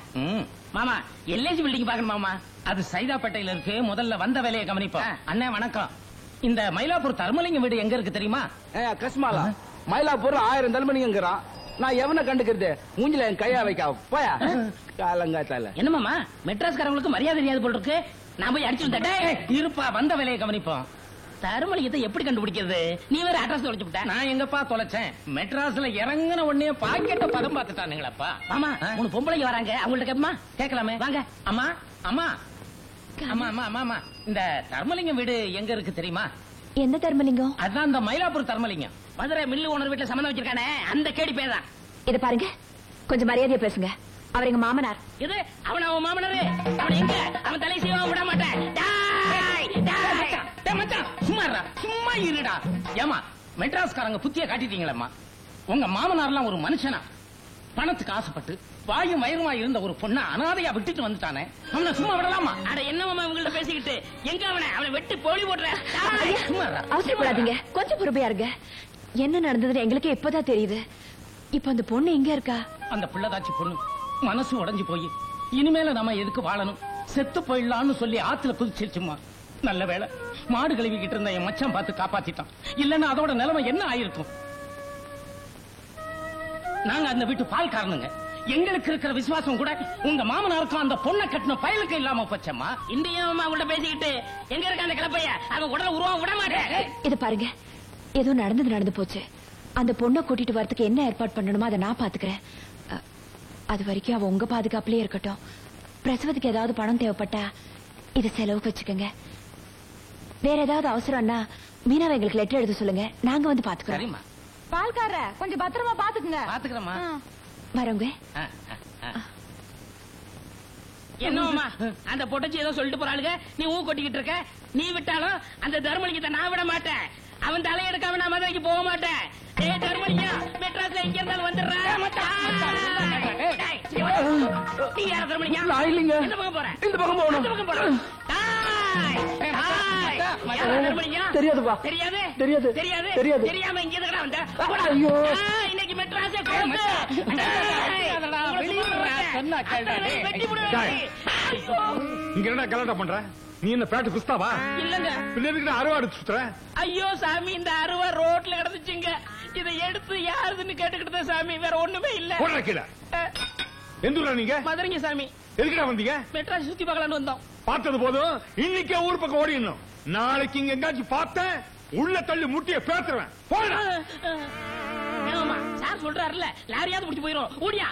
மாமா, எல்ஐசி பில்டிங் பாக்கணும் மாமா. அது சைதாப்பேட்டையில இருக்கு. முதல்ல வந்த வேலையை கவனிப்போம். அண்ணே வணக்கம். இந்த மயிலாப்பூர் தர்மலிங்க வீடு எங்க இருக்கு தெரியுமா? கஸ்மாலா, மயிலாப்பூர் 1000 தர்மலிங்கிறான். நான் எவனை கண்டுக்கிறது? மூஞ்சில என் கையா வைக்க போயா காலங்காத்தால. என்ன மாமா, மெட்ராஸ்காரங்களுக்கு மரியாதை தெரியாது போல் இருக்கு. நான் போய் அடிச்சுட்டே இருப்பா. வந்த வேலையை கவனிப்போம். தருமலிங்கத்தை எப்படி கண்டுபிடிக்கிறது? நீ வேற அட்ரஸ் தொலைச்சு விட்ட. நான் எங்கப்பா தொலைச்சேன்? மெட்ராஸ்ல இறங்கின உடனே பாக்கெட்ட பதம் பார்த்துட்டானுங்களப்பா. ஆமா, 3 பொம்பளைங்க வராங்க, அவங்கள்ட்ட கேட்பமா? கேட்கலாமே, வாங்க. அம்மா அம்மா அம்மா அம்மா அம்மா அம்மா, இந்த தர்மலிங்கம் வீடு எங்க இருக்கு தெரியுமா? எந்த தர்மலிங்கம்? அதான் இந்த மயிலாப்பூர் தர்மலிங்கம். மதுரை மில்லு ஓனர் வீட்டுல சம்மந்தம் வச்சிருக்கானே, அந்த கேடி பேதான். இத பாருங்க, கொஞ்சம் மரியாதையா பேசுங்க. அவர் எங்க மாமனார். இது அவன் மாமனாரு. அவன் எங்க? அவன் தலை செய்வா விட மாட்டேன். சும்மா இருடா. ஏமா, மெட்ராஸ்காரங்க புத்திய காட்டிட்டீங்களம்மா. உங்க மாமனார்லாம் ஒரு மனுஷனா? பணத்துக்கு ஆசைப்பட்டு வாயும் வயிறுமா இருந்த ஒரு பொண்ணை அனாதையா விட்டுட்டு வந்துட்டானே, அவனை சும்மா விடலாமா? அட என்ன மாமா உங்கள்ட்ட பேசிக்கிட்டு, எங்க அவனை வெட்டி போலி போடுற. அவசரப்படாதீங்க, கொஞ்சம் பொறுமையா இருங்க. என்ன நடந்ததுன்னு எங்களுக்கு இப்பதான் தெரியுது. இப்ப அந்த பொண்ணு எங்க இருக்கா? அந்த பிள்ளைதாச்சி பொண்ணு மனசு உடைஞ்சு போய் இனிமேல நம்ம எதுக்கு வாழணும், செத்து போயிடலாம்னு சொல்லி ஆத்துல குதிச்சிருச்சுமா. நல்ல வேளை மாடு கழுவிக்கிட்டு இருந்த என் மச்சான் பார்த்து காப்பாத்திட்டான். இல்லன்னா அதோட நிலைமை என்ன ஆயிருக்கும்? நாங்க அந்த வீட்டு பால்காரனுங்க. எங்களுக்கு இருக்கிற விசுவாசம் கூட உங்க மாமனாருக்கும் அந்த பொண்ணை கட்டின பயலுக்கு இல்லாம போச்சம்மா. இந்தியாமா அவங்கள்ட்ட பேசிக்கிட்டு எங்க இருக்க அந்த கிளப்பைய அவன் உடனே உருவம் விட மாட்டேன். இது பாருங்க, ஏதோ நடந்து போச்சு. அந்த பொண்ணை கூட்டிட்டு வரதுக்கு என்ன ஏற்பாடு பண்ணணுமோ அதை நான் பாத்துக்கிறேன். அது வரைக்கும் அவ உங்க பாதுகாப்புலயே இருக்கட்டும். பிரசவத்துக்கு ஏதாவது பணம் தேவைப்பட்டா இது செலவுக்கு வச்சுக்கோங்க. வேற ஏதாவது அவசரம்னா மீனாவை எங்களுக்கு லெட்டர் எழுத சொல்லுங்க, நாங்க வந்து பாத்துக்கிறோம். பால்கார கொஞ்சம் பத்திரமா பாத்துக்குங்க. பாத்துக்கிறோமா? வரவங்க. என்னமா அந்த பொட்டச்சி ஏதோ சொல்லிட்டு போறாளுங்க, நீ ஊ கொட்டிக்கிட்டு இருக்க. நீ விட்டாலும் அந்த தர்மலிங்கத்தை நான் விட மாட்டேன். அவன் தலையெடுக்காம நான் மதுரைக்கு போக மாட்டேன். ஏய் தர்மலிங்கம், மெட்ராஸ்ல எங்க இருந்தாலும் வந்துடுறேன். நீ யார தர்மலிங்கம்? நான் இல்லைங்க. இந்த பக்கம் போறேன். இந்த பக்கம் போகணும். இந்த பக்கம் போறேன். தெரியாதுப்பா. தெரியாது தெரியாது தெரியாது தெரியாது. தெரியாம இங்க எதுக்குடா வந்த? ஐயோ, இன்னைக்கு மெட்ராஸே இங்க என்ன கலாட்டா பண்ற? நீ என்ன பேட்டு குஸ்தாவா? இல்லங்க. பிள்ளைக்கு அறுவாடு சுத்துற? ஐயோ சாமி, இந்த அருவா ரோட்ல கிடந்துச்சுங்க. இதை எடுத்து யாருதுன்னு கேட்டுக்கிட்டு சாமி, வேற ஒண்ணுமே இல்ல. போடுற கீழே. எந்த ஊரா நீங்க? மதுரைங்க சாமி. எதுக்குடா வந்தீங்க? மெட்ராஸ் சுத்தி பார்க்கலான்னு வந்தோம். பார்த்தது போதும், இன்னைக்கே ஊர் பக்கம் ஓடிடணும். நாளைக்கு இங்க எங்காச்சும் பார்த்தேன் உள்ள தள்ளி முட்டிய பேத்துறேன். சார் சொல்றாருல, லாரியாவது முடிச்சு போயிரும். ஓடியா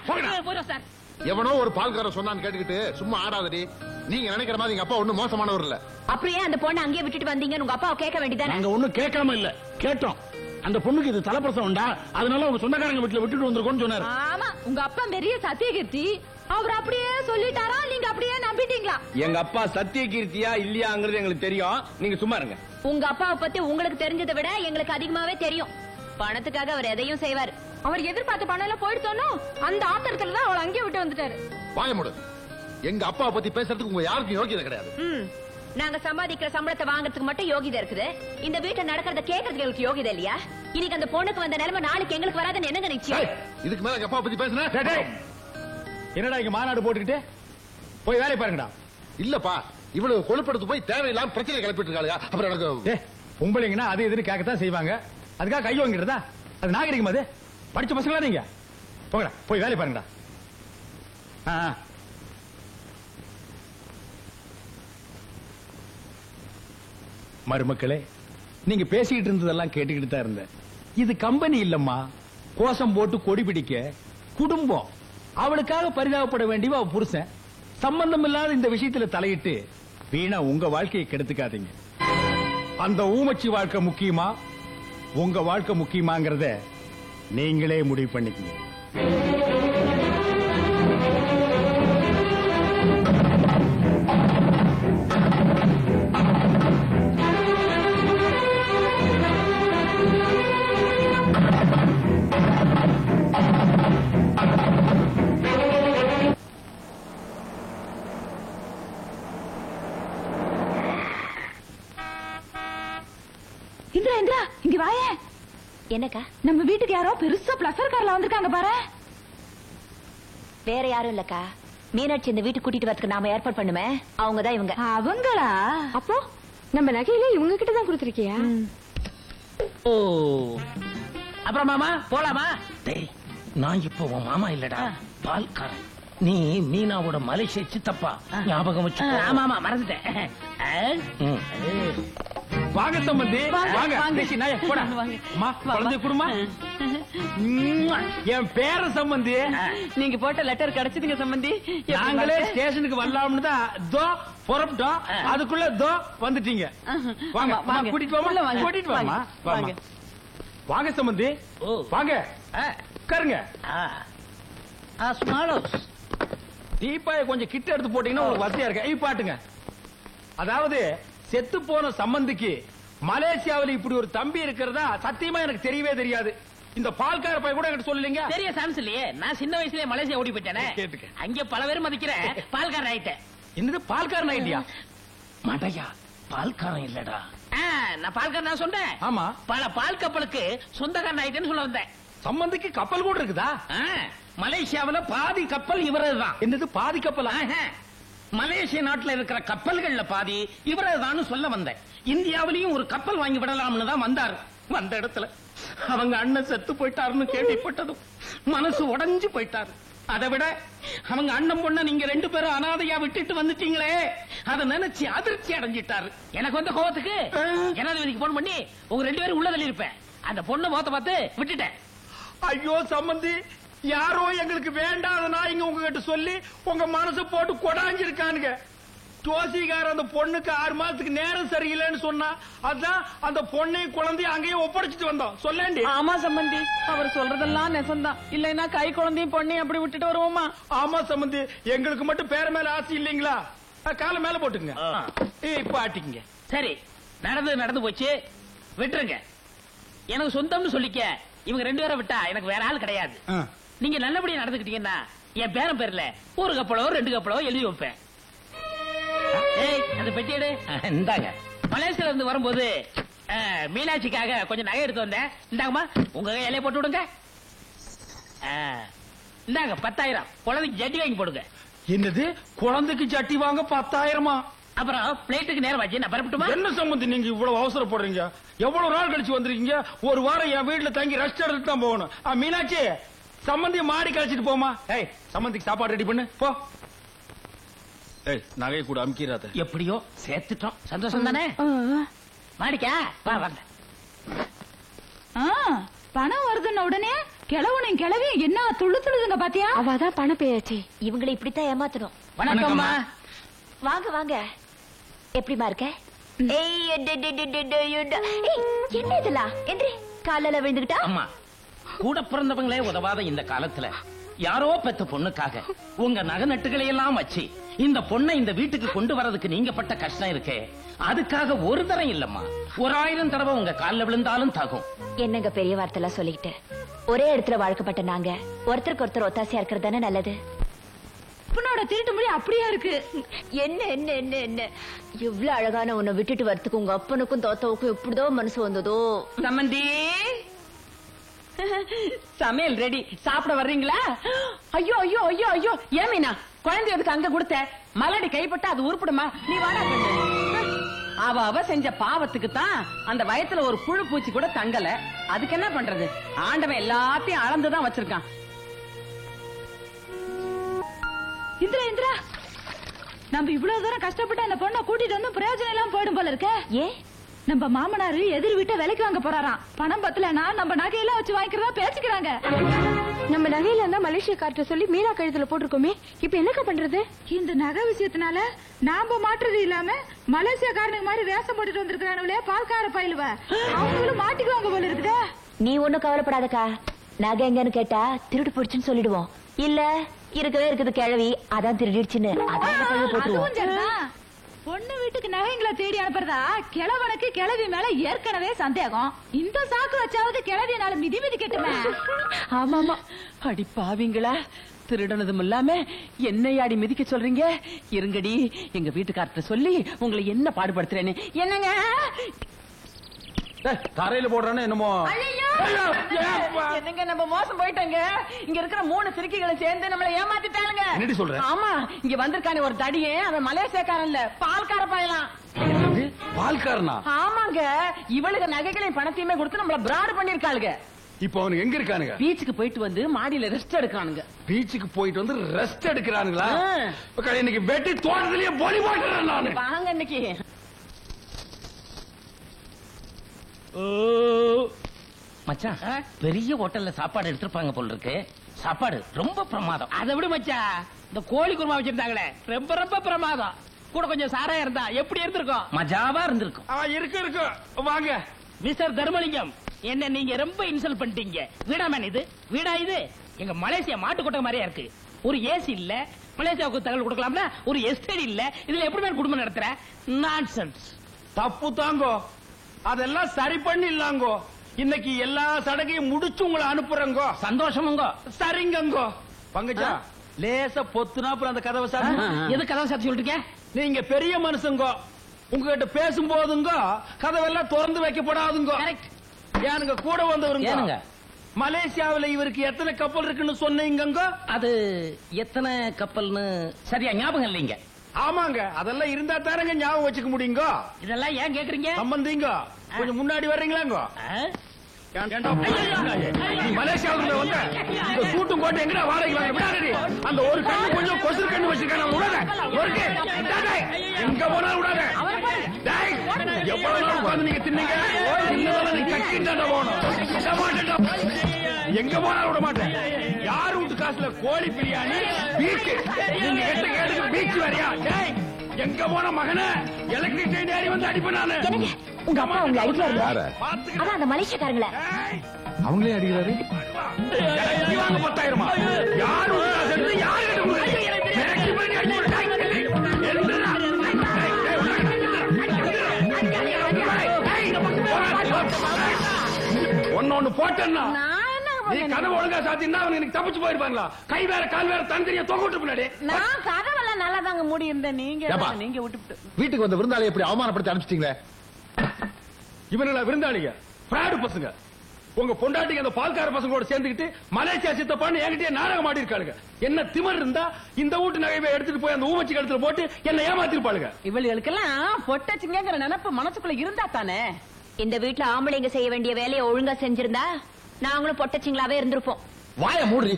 போயிரும் சார். எவனோ ஒரு பால்காரன் சொன்னான்னு கேட்டுக்கிட்டு சும்மா ஆடாதடி. நீங்க நினைக்கிற மாதிரி எங்க அப்பா ஒண்ணும் மோசமானவர் இல்ல. அப்படியே அந்த பொண்ணை அங்கேயே விட்டுட்டு வந்தீங்கன்னு உங்க அப்பாவை கேட்க வேண்டியதானே? நாங்க ஒண்ணும் கேட்காம இல்ல, கேட்டோம். அந்த பொண்ணுக்கு இது தலைப்பிரசவம் உண்டா, அதனால உங்க சொந்தக்காரங்க வீட்டுல விட்டுட்டு வந்திருக்கோம்னு சொன்னாரு. ஆமா, உங்க அப்பா பெரிய சத்தியகீர்த்தி. அவர் அப்படியே சொல்லிட்டாரா, நீங்க அப்படியே நம்பிட்டீங்களா? எங்க அப்பா சத்தியகீர்த்தியா இல்லையாங்கிறது எங்களுக்கு தெரியும். நீங்க சும்மா இருங்க. உங்க அப்பாவை பத்தி உங்களுக்கு தெரிஞ்சதை விட எங்களுக்கு அதிகமாவே தெரியும். பணத்துக்காக அவர் எதையும் செய்வார். அவர் எதிர்பார்த்த பணம் எல்லாம் போயிடுத்தோன்னு அந்த ஆத்திரத்துல தான் அவளை அங்கேயே விட்டு வந்துட்டாரு. வாய மூடு. எங்க அப்பாவை பத்தி பேசுறதுக்கு உங்க யாருக்கும் யோகியதை கிடையாது. நாங்க சம்பாதிக்கிற சம்பளத்தை வாங்குறதுக்கு மட்டும் யோகிதை இருக்குது. இந்த வீட்டை நடக்கிறத கேட்கறதுக்கு எங்களுக்கு யோகிதை இல்லையா? இன்னைக்கு அந்த பொண்ணுக்கு வந்த நிலைமை நாளைக்கு எங்களுக்கு வராதுன்னு என்ன நினைச்சு? இதுக்கு மேல எங்க அப்பா பத்தி பேசுனா என்னடா இங்க மாநாடு போட்டுக்கிட்டு போய் வேலை பாருங்கடா. இல்லப்பா, இவ்வளவு கொழுப்படுத்து போய் தேவையில்லாம பிரச்சனை கிளப்பிட்டு இருக்காங்க. அப்புறம் எனக்கு பொம்பளைங்கன்னா அது எதுன்னு கேட்கத்தான் செய்வாங்க. அதுக்காக கை வாங்கிறதா? அது நாகரிகம்? அது படிச்ச பசங்களா நீங்க? போங்கடா, போய் வேலை பாருங்கடா. மருமக்களே, நீங்க பேசிக்கிட்டு இருந்ததெல்லாம் கேட்டுக்கிட்டு தான் இருந்தேன். இது கம்பெனி இல்லம்மா, கோஷம் போட்டு கொடி பிடிக்க குடும்பம். அவளுக்காக பரிதாபப்பட வேண்டியவ அவ புருஷன். சம்பந்தம் இல்லாத இந்த விஷயத்துல தலையிட்டு வீணா உங்க வாழ்க்கையை கெடுத்துக்காதீங்க. அந்த ஊமச்சி வாழ்க்கை முக்கியமா, உங்க வாழ்க்கை முக்கியமாங்கிறத நீங்களே முடிவு பண்ணிக்கங்க. இந்திரா, இந்திரா, இங்க வாயே. என்னக்கா? நம்ம வீட்டுக்கு யாரோ பெருசா பிளஸர் கார்ல வந்திருக்காங்க பாரு. வேற யாரும் இல்லக்கா, மீனாட்சி இந்த வீட்டுக்கு கூட்டிட்டு வரதுக்கு நாம ஏற்பாடு பண்ணுமே, அவங்கதான் இவங்க. அவங்களா? அப்போ நம்ம நகையில இவங்க கிட்ட தான் கொடுத்துருக்கியா? ஓ, அப்புறம் மாமா போலாமா? நான் இப்போ உன் மாமா இல்லடா, பால்காரன். நீ மீனாவோட மலேசிய சித்தப்பா, ஞாபகம் வச்சு. ஆமா ஆமா, மறந்துட்டேன். வாங்க சம்பந்தி, வாங்க. போடா அம்மா, குழந்தை குடுமா. என் பேர சம்பந்தி. நீங்க போட்ட லெட்டர் கிடைச்சதுங்க சம்பந்தி. நாங்களே ஸ்டேஷனுக்கு வரலாம்னு தான் தோ புறப்பட்டோம். அதுக்குள்ள தோ வந்துட்டீங்க. வாங்க, கூட்டிட்டு வாமா, கூட்டிட்டு வாமா. வாங்க வாங்க சம்பந்தி, வாங்க உட்காருங்க. டீப்பாய கொஞ்சம் கிட்ட எடுத்து போட்டீங்கன்னா ஒரு வசதியா இருக்கு. பாட்டுங்க. அதாவது செத்து போன சம்பந்திக்கு மலேசியாவில் இப்படி ஒரு தம்பி இருக்கிறதா சத்தியமா எனக்கு தெரியவே தெரியாது. இந்த பால்கார பையன் கூட எனக்கு சொல்லலீங்க. தெரிய சான்ஸ் இல்லையே. நான் சின்ன வயசுலயே மலேசியா ஓடி போயிட்டேனே. அங்க பல பேர் மதிக்கிறேன். பால்காரன் ஆயிட்டேன். என்னது பால்காரன் ஆயிட்டியா? மடையா, பால்காரன் இல்லடா, நான் பால்காரன் நான் சொன்னேன். ஆமா. பல பால் கப்பலுக்கு சொந்தக்காரன் ஆயிட்டேன்னு சொல்ல வந்தேன். சம்பந்திக்கு கப்பல் கூட இருக்குதா? மலேசியாவுல பாதி கப்பல் இவரதுதான். என்னது பாதி கப்பலா? மலேசிய நாட்டுல இருக்கிற கப்பல்கள்ல பாதி இவரதுதான் சொல்ல வந்தேன். இந்தியாவிலையும் ஒரு கப்பல் வாங்கி விடலாம்னு தான் வந்தாரு. வந்த இடத்துல அவங்க அண்ணன் செத்து போயிட்டாருன்னு கேள்விப்பட்டதும் மனசு உடைஞ்சு போயிட்டாரு. அதை விட அவங்க அண்ணன் பொண்ண நீங்க 2 பேரும் அனாதையா விட்டுட்டு வந்துட்டீங்களே, அதை நினைச்சு அதிர்ச்சி அடைஞ்சிட்டாரு. எனக்கு வந்த கோவத்துக்கு ஜனாதிபதிக்கு போன் பண்ணி உங்க 2 பேரும் உள்ள தள்ளி இருப்பேன். அந்த பொண்ணு முகத்தை பார்த்து விட்டுட்டேன். ஐயோ சம்பந்தி, யாரோ எங்களுக்கு வேண்டாத நாய்ங்க உங்ககிட்ட சொல்லி உங்க மனசு போட்டு கொடாஞ்சிருக்கானுங்க. ஜோசிகார அந்த பொண்ணுக்கு 6 மாசத்துக்கு நேரம் சரியில்லைன்னு சொன்னா, அதான் அந்த பொண்ணையும் குழந்தையும் அங்கேயே ஒப்படைச்சிட்டு வந்தோம். சொல்லேண்டி. ஆமா சம்பந்தி, அவர் சொல்றதெல்லாம் நெசந்தான். இல்லைன்னா கை குழந்தையும் பொண்ணையும் அப்படி விட்டுட்டு வருவோமா? ஆமா சம்பந்தி, எங்களுக்கு மட்டும் பேர மேல ஆசை இல்லீங்களா? காலை மேல போட்டுங்க, இப்ப ஆட்டிக்குங்க. சரி, நடந்து போச்சு, விட்டுருங்க. எனக்கு சொந்தம்னு சொல்லிக்க இவங்க 2 பேரை விட்டா எனக்கு வேற ஆள் கிடையாது. நீங்க நல்லபடியா நடந்துக்கிட்டீங்கன்னா என் பேரன் பேர்ல 1 கப்பலோ 2 கப்பலோ எழுதி வைப்பேன். அந்த பெட்டியடு இந்தாங்க. மலேசியால இருந்து வரும்போது மீனாட்சிக்காக கொஞ்சம் நகை எடுத்து வந்தேன். இந்தாங்கம்மா, உங்க இலையை போட்டு விடுங்க. இந்தாங்க 10,000. குழந்தைக்கு ஜட்டி வாங்கி போடுங்க. என்னது, குழந்தைக்கு ஜட்டி வாங்க 10,000? அப்புறம் பிளேட்டுக்கு நேரம் ஆச்சு, நான் பரப்பட்டுமா? என்ன சம்பந்தி நீங்க இவ்வளவு அவசரப்படுறீங்க? எவ்வளவு நாள் கழிச்சு வந்திருக்கீங்க? 1 வாரம் என் வீட்டுல தங்கி ரெஸ்ட் எடுத்து தான் போகணும். மீனாட்சி, சம்பந்தி மாடி கழிச்சிட்டு போமா. ஏய், சம்பந்திக்கு சாப்பாடு ரெடி பண்ணு போ. ஏய், நகை கூட அமுக்கிறாத. எப்படியோ சேர்த்துட்டோம், சந்தோஷம் தானே? மாடிக்கா வா வாங்க. பணம் வருதுன்னு உடனே கிழவனும் கிழவி என்ன துளுதுங்க பாத்தியா? அவதான் பண பேயாச்சு. இவங்களை இப்படித்தான் ஏமாத்தணும். வணக்கம்மா. வாங்க வாங்க. எப்படிமா இருக்க? என்ன இதெல்லாம் என்று காலையில விழுந்துகிட்டா? அம்மா, கூட பிறந்தவங்களே உதவாத இந்த காலத்துல யாரோ பெத்த பொண்ணுக்காக உங்க நகை நட்டுகளை எல்லாம் வச்சு இந்த பொண்ணை இந்த வீட்டுக்கு கொண்டு வரதுக்கு நீங்க பட்ட கஷ்டம் இருக்கே, அதுக்காக ஒரு தரம் இல்லம்மா, 1000 தடவை உங்க காலில் விழுந்தாலும் தாகும். என்னங்க பெரிய வார்த்தை சொல்லிக்கிட்டு, ஒரே இடத்துல வாழ்க்கப்பட்ட நாங்க ஒருத்தருக்கு ஒருத்தர் ஒத்தாசையா இருக்கிறது தானே நல்லது. அப்பனோட திருட்டு மொழி அப்படியா இருக்கு. என்ன என்ன என்ன என்ன இவ்வளவு அழகான உன்னை விட்டுட்டு வரதுக்கு உங்க அப்பனுக்கும் தோத்தவுக்கும் எப்படிதோ மனசு வந்ததோ. சம்மந்தி, சமையல் ரெடி, சாப்பிட வர்றீங்களா? ஐயோ ஐயோ ஐயோ ஐயோ, ஏன் மீனா குழந்தை அதுக்கு அங்க கொடுத்த? மலடி கைப்பட்டா அது உருப்பிடுமா? நீ வாடா. அவ செஞ்ச பாவத்துக்கு தான் அந்த வயத்துல ஒரு புழு பூச்சி கூட தங்கல. அதுக்கு என்ன பண்றது? ஆண்டவன் எல்லாத்தையும் அளந்துதான் வச்சிருக்கான். இந்திரா இந்திரா, நம்ம இவ்வளவு தூரம் கஷ்டப்பட்டு அந்த பொண்ணை கூட்டிட்டு வந்து பிரயோஜனம் எல்லாம் போயிடும் போல இருக்க. ஏன்? நம்ம மாமனாரு எதிர் வீட்டை விலைக்கு வாங்க போறாராம். பணம் பத்தலனா நம்ம நகையெல்லாம் வச்சு வாங்கிக்கிறதா பேசிக்கிறாங்க. நம்ம நகையில இருந்தா மலேசியா கார்ட்ட சொல்லி மீனா கழுத்துல போட்டிருக்கோமே, இப்ப என்னக்கா பண்றது? இந்த நகை விஷயத்தினால நாம மாற்றுறது இல்லாம மலேசியா காரனுக்கு மாதிரி வேஷம் போட்டுட்டு வந்திருக்கானுங்களே பால்கார பயிலுவ, அவங்களும் மாட்டிக்குவாங்க போல இருக்குதே. நீ ஒண்ணும் கவலைப்படாதக்கா. நகை எங்கன்னு கேட்டா திருடு போடுச்சுன்னு சொல்லிடுவோம். இல்ல இருக்கவே இருக்குது கிழவி, அதான் திருடிடுச்சுன்னு போட்டுருவோம். பொண்ணு வீட்டுக்கு நகைங்களை தேடி அனுப்புறதா கிழவனுக்கு கிழவி மேல ஏற்கனவே சந்தேகம். இந்த சாக்கு வச்சாவது கிழவியனால மிதி மிதி கட்டுமே. ஆமாமா, அடி பாவிங்களா, திருடனதும் இல்லாம என்னையாடி மிதிக்க சொல்றீங்க? இருங்கடி, எங்க வீட்டுக்கார்ட்ட சொல்லி உங்களை என்ன பாடுபடுத்துறேன்னு. என்னங்க தரையில போடுறானே என்னமோ. என்னங்க, நம்ம மோசம் போயிட்டாங்க. இங்க இருக்கிற 3 சிறுக்கிகளை சேர்ந்து நம்மள ஏமாத்திட்டாங்க. என்னடி சொல்ற? ஆமா, இங்க வந்திருக்கானே ஒரு தடியே, அவன் மலேசியாக்காரன் இல்ல, பால்கார பயலாம். பால்காரனா? ஆமாங்க, இவளுக்கு நகைகளையும் பணத்தையுமே கொடுத்து நம்மள பிராடு பண்ணிருக்காளுங்க. இப்ப அவனுக்கு எங்க இருக்கானுங்க? பீச்சுக்கு போயிட்டு வந்து மாடியில ரெஸ்ட் எடுக்கானுங்க. பீச்சுக்கு போயிட்டு வந்து ரெஸ்ட் எடுக்கிறானுங்களா? இன்னைக்கு வெட்டி தோட்டத்திலேயே பொலி போட்டுறேன் நானு. வாங்க இன்னைக்கு. மச்சான், பெரிய ஹோட்டல்ல சாப்பாடு எடுத்துருப்பாங்க போல இருக்கு. சாப்பாடு ரொம்ப பிரமாதம். அதை விட மச்சான், இந்த கோழி குருமா வச்சிருந்தாங்களே ரொம்ப ரொம்ப பிரமாதம். கூட கொஞ்சம் சாராயம் இருந்தா எப்படி இருந்திருக்கும்? மஜாவா இருந்திருக்கும். இருக்கு இருக்கு, வாங்க. மிஸ்டர் தர்மலிங்கம், என்ன நீங்க ரொம்ப இன்சல்ட் பண்ணிட்டீங்க. வீடாமேன் இது வீடா? இது எங்க மலேசியா மாட்டுக்கொட்டை மாதிரியா இருக்கு. ஒரு ஏசி இல்ல, மலேசியாவுக்கு தகவல் கொடுக்கலாம்ல, ஒரு எஸ்டேட் இல்ல, இதுல எப்படி குடும்பம் நடத்துற? நான்சென்ஸ். தப்பு தாங்கோ, அதெல்லாம் சரி பண்ணிடலாங்கோ. இன்னைக்கு எல்லா சடகையும் முடிச்சு உங்களை அனுப்புறங்கோ. சந்தோஷமுங்க. சரிங்கங்கோ. பங்கஜா, லேசா பொத்துனா அப்புறம் அந்த கதவை சார். எது கதவை சாத்தி சொல்லிருக்க? நீங்க பெரிய மனுஷங்கோ, உங்ககிட்ட பேசும் போதுங்க கதவெல்லாம் திறந்து வைக்கப்படாதுங்க. ஏனுங்க கூட வந்தவருங்க மலேசியாவில இவருக்கு எத்தனை கப்பல் இருக்குன்னு சொன்னீங்க? அது எத்தனை கப்பல்னு சரியா ஞாபகம் இல்லைங்க. ஆமாங்க, அதெல்லாம் இருந்தா தானங்க ஞாபகம் வச்சுக்க முடியுங்க. இதெல்லாம் ஏன் கேக்குறீங்க? சம்பந்திங்க கொஞ்சம் முன்னாடி வர்றீங்களாங்க? மலேசியாவுல வந்த இந்த சூட்டும் போட்டு எங்கடா வாடகை விடாதடி. அந்த ஒரு கண்ணு கொஞ்சம் கொசு கண்ணு வச்சிருக்கான விடாத. எங்க போனாலும் விடாத. எவ்வளவு நாள் உட்கார்ந்து நீங்க தின்னீங்க? எங்க போனாலும் விட மாட்டேன். யார் வீட்டு காசுல கோழி பிரியாணி பீச் நீங்க எட்ட கேட்டுக்கு பீச் வரையா? எங்க போன மகன எலக்ட்ரிக் ட்ரெயின் ஏறி வந்து அடிப்பேன். உங்க அப்பா உங்களை அடிக்கிறாரு. அதான் அந்த மலேசியக்காரங்கள அவங்களே அடிக்கிறாரு. 10,000 யாரு ஒன்னு போட்டேன்னா நீ கதவு ஒழுங்கா சாத்தினா அவனுக்கு தப்பிச்சு போயிருப்பாங்களா? கை வேற கால் வேற தனித்தனியா தொங்க விட்டு பின்னாடி. நான் கதவெல்லாம் நல்லா தாங்க மூடி இருந்தேன். நீங்க விட்டு வீட்டுக்கு வந்த விருந்தாளி எப்படி அவமானப்படுத்தி அனுப்பிச்சிட்டீங்களே? இவங்கள விருந்தாளிங்க பிராடு பசங்க. உங்க பொண்டாட்டிக்கு அந்த பால்கார பசங்களோட சேர்ந்துக்கிட்டு மலேசியா சித்தப்பான்னு என்கிட்டயே நாடகம் ஆடி இருக்காளுங்க. என்ன திமிர் இருந்தா இந்த வீட்டு நகைவை எடுத்துட்டு போய் அந்த ஊமச்சி கழுத்துல போட்டு என்ன ஏமாத்திருப்பாளுங்க. இவளுக்கெல்லாம் பொட்டச்சிங்கிற நினைப்பு மனசுக்குள்ள இருந்தா தானே. இந்த வீட்டுல ஆம்பளைங்க செய்ய வேண்டிய வேலையை ஒழுங்கா செஞ்சிருந்தா நாங்களும் பொட்டச்சிங்களாவே இருந்திருப்போம். வாய மூடி.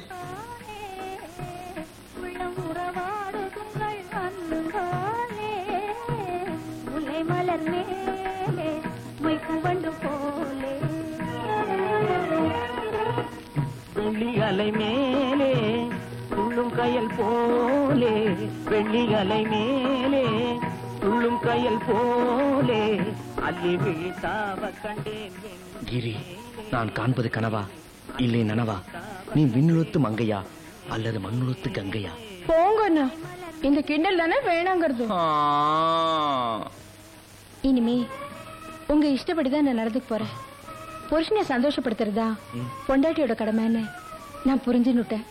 வெள்ளி அலை மேலே துள்ளும் கயல் போலே, வெள்ளி அலை மேலே துள்ளும் கயல் போலே அள்ளி வீழ்த்தாவ கண்டேன். கிரி, நான் காண்பது கனவா இல்லை நனவா? நீ விண்ணுலத்து மங்கையா அல்லது மண்ணுலத்து கங்கையா? போங்கண்ணா, இந்த கிண்டல் தானே வேணாங்கிறது. இனிமே உங்க இஷ்டப்படிதான் நான் நடந்துக்க போறேன். புருஷனை சந்தோஷப்படுத்துறதா பொண்டாட்டியோட கடமைன்னு நான் புரிஞ்சுன்னுட்டேன்.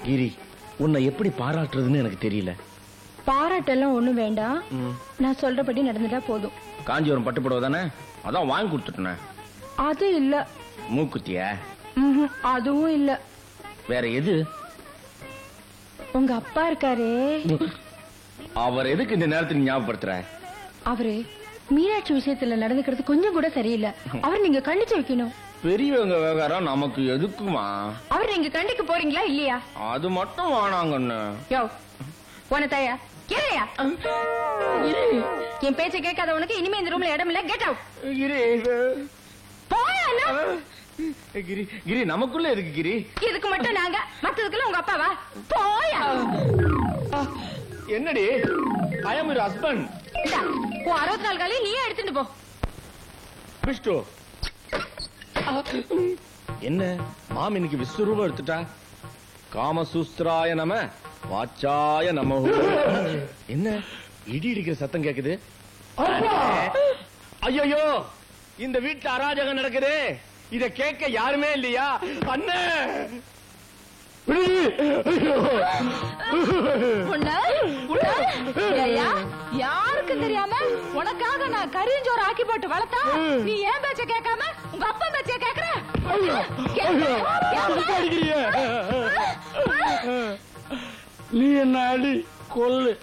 கிரி, உன்னை எப்படி பாராட்டுறதுன்னு எனக்கு தெரியல. பாராட்டெல்லாம் ஒண்ணும் வேண்டாம், நான் சொல்றபடி நடந்துட்டா போதும். காஞ்சிபுரம் பட்டுப்புடவை தானே, அதான் வாங்கி கொடுத்துட்டேன். அது இல்ல. மூக்குத்தியா? அதுவும் இல்ல. வேற எது? உங்க அப்பா இருக்காரே, அவர் எதுக்கு இந்த நேரத்தில் ஞாபகப்படுத்துற? அவரு மீனாட்சி விஷயத்துல நடந்துக்கிறது கொஞ்சம் கூட சரியில்லை. அவர் நீங்க கண்டிச்சு வைக்கணும். பெரியவங்க விவகாரம் நமக்கு எதுக்குமா? அவர் நீங்க கண்டிக்க போறீங்களா இல்லையா? அது மட்டும் வேணாங்கன்னு. யோ போன தாயா கேளையா? என் பேச்ச கேட்காத உனக்கு இனிமே இந்த ரூம்ல இடம் இல்ல. Get out. கிரி, கிரி நமக்குள்ள இருக்கு. கிரி, இதுக்கு மட்டும் நாங்க, மத்ததுக்குள்ள உங்க அப்பாவா? போயா. என்னடி? ஐ அம் யுவர் ஹஸ்பண்ட். 64 காலி நீயே எடுத்துட்டு போ. விஷ்ணு, என்ன மாம் இன்னைக்கு விஸ்வரூபம் எடுத்துட்டா? காமசூஸ்திராய நம வாச்சாய நம. என்ன இடி இடிக்கிற சத்தம் கேக்குது? ஐயோ, இந்த வீட்டுல அராஜகம் நடக்குது. இத கேட்க யாருமே இல்லையா? அண்ணே, யாருக்கு தெரியாம உனக்காக நான் கரிஞ்சோறு ஆக்கி போட்டு வளர்த்தா நீ ஏன் பேச்ச கேட்காம உங்க அப்பா பேச்ச கேக்குற? நீ என்ன அடி கொல்லு,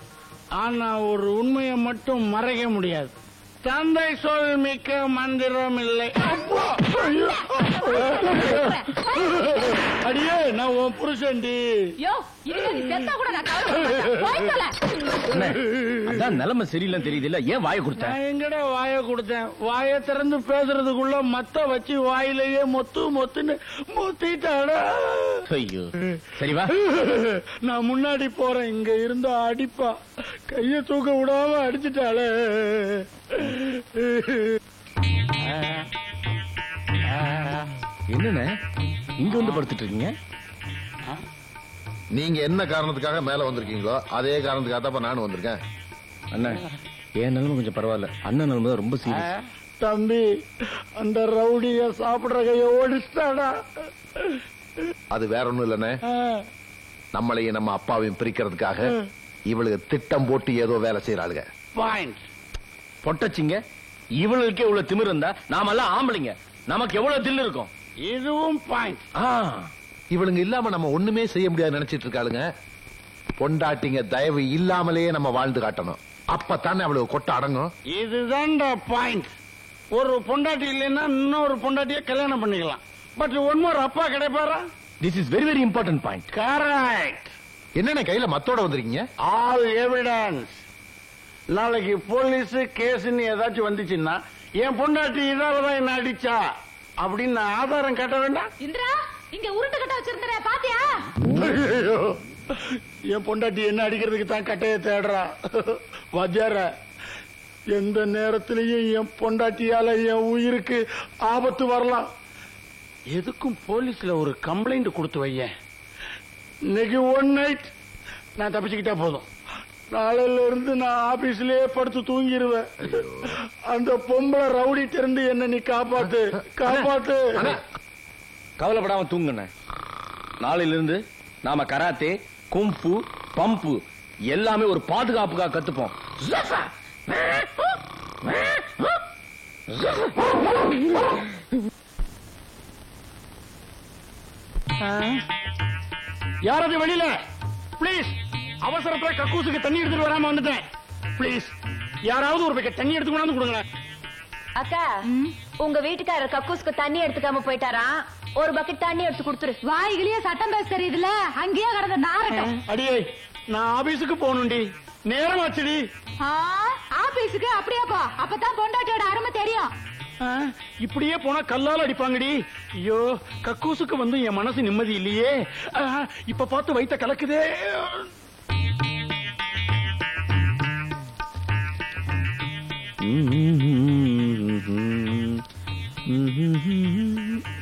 ஆனா ஒரு உண்மையை மட்டும் மறைக்க முடியாது. தந்தை சொல் மிக்க மந்திரம் இல்லை. அடியே, நான் உன் புருஷன்டி. நிலைமை சரியில்லை தெரியுது இல்ல? ஏன் வாயை கொடுத்த? நான் எங்கடா வாயை கொடுத்தேன்? வாயை திறந்து பேசுறதுக்குள்ள மத்த வச்சு வாயிலேயே மொத்து மொத்துன்னு மொத்திட்டாடா. ஐயோ, சரி வா. நான் முன்னாடி போறேன். இங்க இருந்தா அடிப்பா. கைய தூக்க விடாம அடிச்சுட்டாளே. என்னண்ணே இங்க வந்து படுத்துட்டு இருக்கீங்க? நீங்க என்ன காரணத்துக்காக மேல வந்திருக்கீங்களோ அதே காரணத்துக்காக தான் நானும் வந்திருக்கேன். அண்ணா, என் நிலைமை கொஞ்சம் பரவாயில்ல. அண்ணன் நிலைமை ரொம்ப சீரியஸ். தம்பி, அந்த ரவுடிய சாப்பிடுற கைய ஓடிச்சாடா. அது வேற ஒண்ணும் இல்லண்ணே, நம்மளையும் நம்ம அப்பாவையும் பிரிக்கிறதுக்காக இவளுக்கு திட்டம் போட்டு ஏதோ வேலை செய்யறாளுங்க. பாயிண்ட். பொட்டச்சிங்க இவளுக்கே இவ்வளவு திமிர் இருந்தா நாமெல்லாம் ஆம்பளைங்க, நமக்கு எவ்வளவு தில்லு இருக்கும். இதுவும் பாயிண்ட். இவளுங்க இல்லாம நம்ம ஒண்ணுமே செய்ய முடியாது நினைச்சிட்டு இருக்காளுங்க. பொண்டாட்டிங்க தயவு இல்லாமலேயே நம்ம வாழ்ந்து காட்டணும். அப்பத்தானே அவளுக்கு கொட்ட அடங்கும். இதுதான்டா பாயிண்ட். ஒரு பொண்டாட்டி இல்லைன்னா இன்னொரு பொண்டாட்டிய கல்யாணம் பண்ணிக்கலாம். பட் ஒன் மோர் அப்பா கிடைப்பாரா? This is very very important point. Correct. என்னென்ன கையில மத்தோட வந்திருக்கீங்க? All evidence. நாளைக்கு போலீஸ் கேஸ்ன்னு ஏதாச்சும் வந்துச்சுன்னா என் பொண்டாட்டி இதாலதான் என்ன அடிச்சா அப்படின்னு ஆதாரம் கட்ட வேண்டாம். இந்திரா, இங்க உருட்டு கட்ட வச்சிருந்தேன் பாத்தியா? என் பொண்டாட்டி என்ன அடிக்கிறதுக்கு தான் கட்டைய தேடுறா. வாத்தியார, எந்த நேரத்திலையும் என் பொண்டாட்டியால என் உயிருக்கு ஆபத்து வரலாம். எதுக்கும் போலீஸ்ல ஒரு கம்ப்ளைண்ட் கொடுத்து வையேன். இன்னைக்கு ஒன் நைட் நான் தப்பிச்சுக்கிட்டா போதும். நாளையில இருந்து நான் ஆபீஸ்லயே படுத்து தூங்கிடுவேன். அந்த பொம்பளை ரவுடி திறந்து என்ன நீ காப்பாத்து, காப்பாத்து. கவலைப்படாம தூங்குன. நாளையில இருந்து நாம கராத்தே, கும்பு, பம்பு எல்லாமே ஒரு பாதுகாப்புக்காக கத்துப்போம். யாராவது வெளியில பிளீஸ். அவசரத்துல கக்கூசுக்கு தண்ணி எடுத்துட்டு வராம வந்துட்டேன். பிளீஸ் யாராவது ஒரு பக்கெட் தண்ணி எடுத்து கொண்டாந்து கொடுங்க. அக்கா, உங்க வீட்டுக்காரர் கக்கூஸ்க்கு தண்ணி எடுத்துக்காம போயிட்டாரா? ஒரு பக்கெட் தண்ணி எடுத்து கொடுத்துரு. வாய்களையே சட்டம் பேச தெரியுதுல, அங்கேயே கடந்த நாரட்டம். அடியே, நான் ஆபீஸுக்கு போகணும்டி, நேரம் ஆச்சுடி. ஆபீஸுக்கு அப்படியே போ, அப்பதான் பொண்டாட்டியோட அருமை தெரியும். இப்படியே போனா கல்லால் அடிப்பாங்கடி. ஐயோ, கக்கூசுக்கு வந்து என் மனசு நிம்மதி இல்லையே. இப்ப பார்த்து வைத்த கலக்குதே.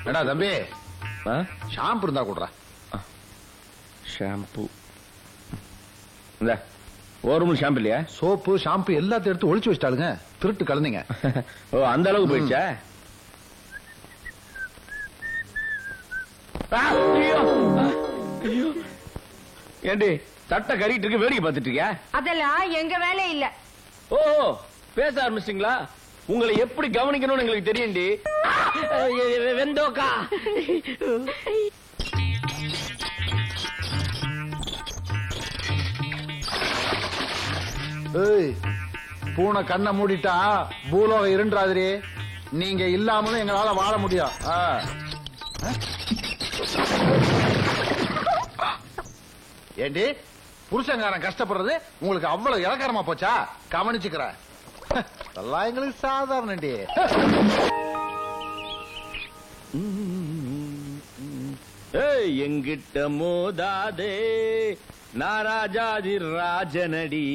என்னடா தம்பி, ஷாம்பு இருந்தா கூடுறா. ஷாம்பு இந்த ஒரு ஷாம்பு இல்லையா? சோப்பு, ஷாம்பு எல்லாத்தையும் எடுத்து ஒளிச்சு வச்சிட்டாளுங்க. திருட்டு கலந்தீங்க. ஓ, அந்த அளவுக்கு போயிடுச்சா? ஏண்டி தட்டை கறிட்டு இருக்கு, வேடிக்கை பார்த்துட்டு இருக்கியா? அதெல்லாம் எங்க வேலை இல்ல. ஓ, பேச ஆரம்பிச்சிட்டீங்களா? உங்களை எப்படி கவனிக்கணும்னு எங்களுக்கு தெரியும்டி. வெந்தோக்கா. பூனை கண்ணை மூடிட்டா பூலோகம் இருண்டாதிரி. நீங்க இல்லாமலும் எங்களால வாழ முடியும். ஏண்டி, புருஷங்காரன் கஷ்டப்படுறது உங்களுக்கு அவ்வளவு இலக்காரமா போச்சா? கவனிச்சுக்கிறேன். எல்லாம் எங்களுக்கு சாதாரண. எங்கிட்ட மோதாதே, நாராஜாதி ராஜனடி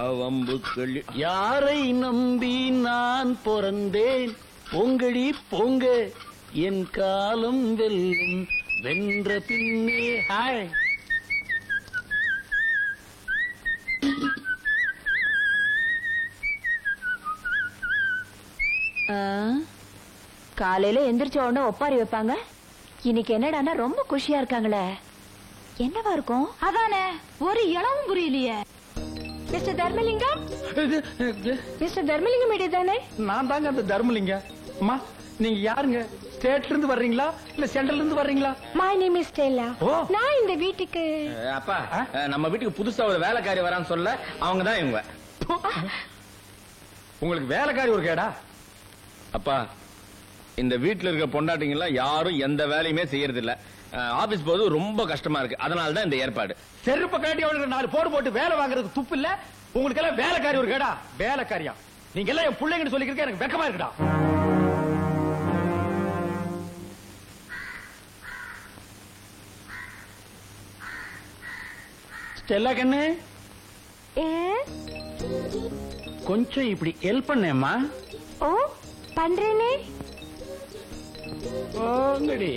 அவம்புக்கள். யாரை நம்பி நான் பிறந்தேன்? பொங்கடி பொங்க, என் காலம் வெல்லும், வென்ற பின்னே. ஹாய். காலையில எந்திரிச்ச உடனே ஒப்பாரி வைப்பாங்க. இன்னைக்கு என்னடான்னா ரொம்ப குஷியா இருக்காங்களே. என்னவா இருக்கும்? அதானே ஒரு இளவும் புரியலையே. மிஸ்டர் தர்மலிங்கம், மிஸ்டர் தர்மலிங்கம் இடையதானே? நான் தாங்க அந்த தர்மலிங்கம். அம்மா, நீங்க யாருங்க? ஸ்டேட்ல இருந்து வர்றீங்களா இல்ல சென்ட்ரல்ல இருந்து வர்றீங்களா? My name is Stella. நான் இந்த வீட்டுக்கு அப்பா, நம்ம வீட்டுக்கு புதுசா ஒரு வேலைக்காரி வரான்னு சொல்ல அவங்க தான் இவங்க. உங்களுக்கு வேலைக்காரி ஒரு கேடா? அப்பா, இந்த வீட்டுல இருக்க பொண்டாட்டிங்களா யாரும் எந்த வேலையுமே செய்யறது இல்ல. ஆபீஸ் போது ரொம்ப கஷ்டமா இருக்கு. அதனால தான் இந்த ஏற்பாடு. செருப்ப காட்டி அவனுக்கு 4 போடு போட்டு வேலை வாங்குறதுக்கு துப்பு இல்ல. உங்களுக்கு எல்லாம் வேலைக்காரி ஒரு கேடா? வேலைக்காரியா? நீங்க எல்லாம் என் பிள்ளைங்கன்னு சொல்லிக்கிறதுக்கு எனக்கு வெக்கமா இருக்குடா. ஸ்டெல்லா கண்ணு, கொஞ்சம் இப்படி ஹெல்ப் பண்ணேம்மா. ஓ, பண்றேனே. ஓங்கடி.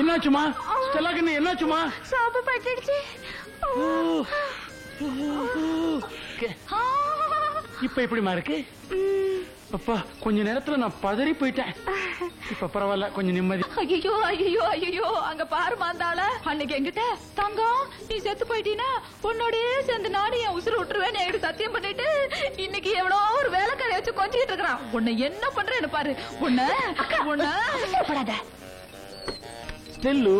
என்னாச்சுமா ஸ்டெல்லா கண்ணு, என்னாச்சுமா? சோப்பு பட்டுடுச்சு. இப்ப எப்படிமா இருக்கு? அப்பா கொஞ்ச நேரத்துல நான் பதறி போயிட்டேன். இப்ப பரவாயில்ல, கொஞ்சம் நிம்மதி. ஐயோ ஐயோ ஐயோ, அங்க பாரு மாந்தாள. அன்னைக்கு என்கிட்ட தங்கம் நீ செத்து போயிட்டீனா உன்னோடயே சேர்ந்து நானும் என் உசுறு விட்டுருவேன் என்கிட்ட சத்தியம் பண்ணிட்டு இன்னைக்கு எவ்வளோ ஒரு வேலைக்காரை வச்சு கொஞ்சிட்டு இருக்கிறான். உன்னை என்ன பண்றேன்னு பாரு. உன்ன ஸ்டெல்லு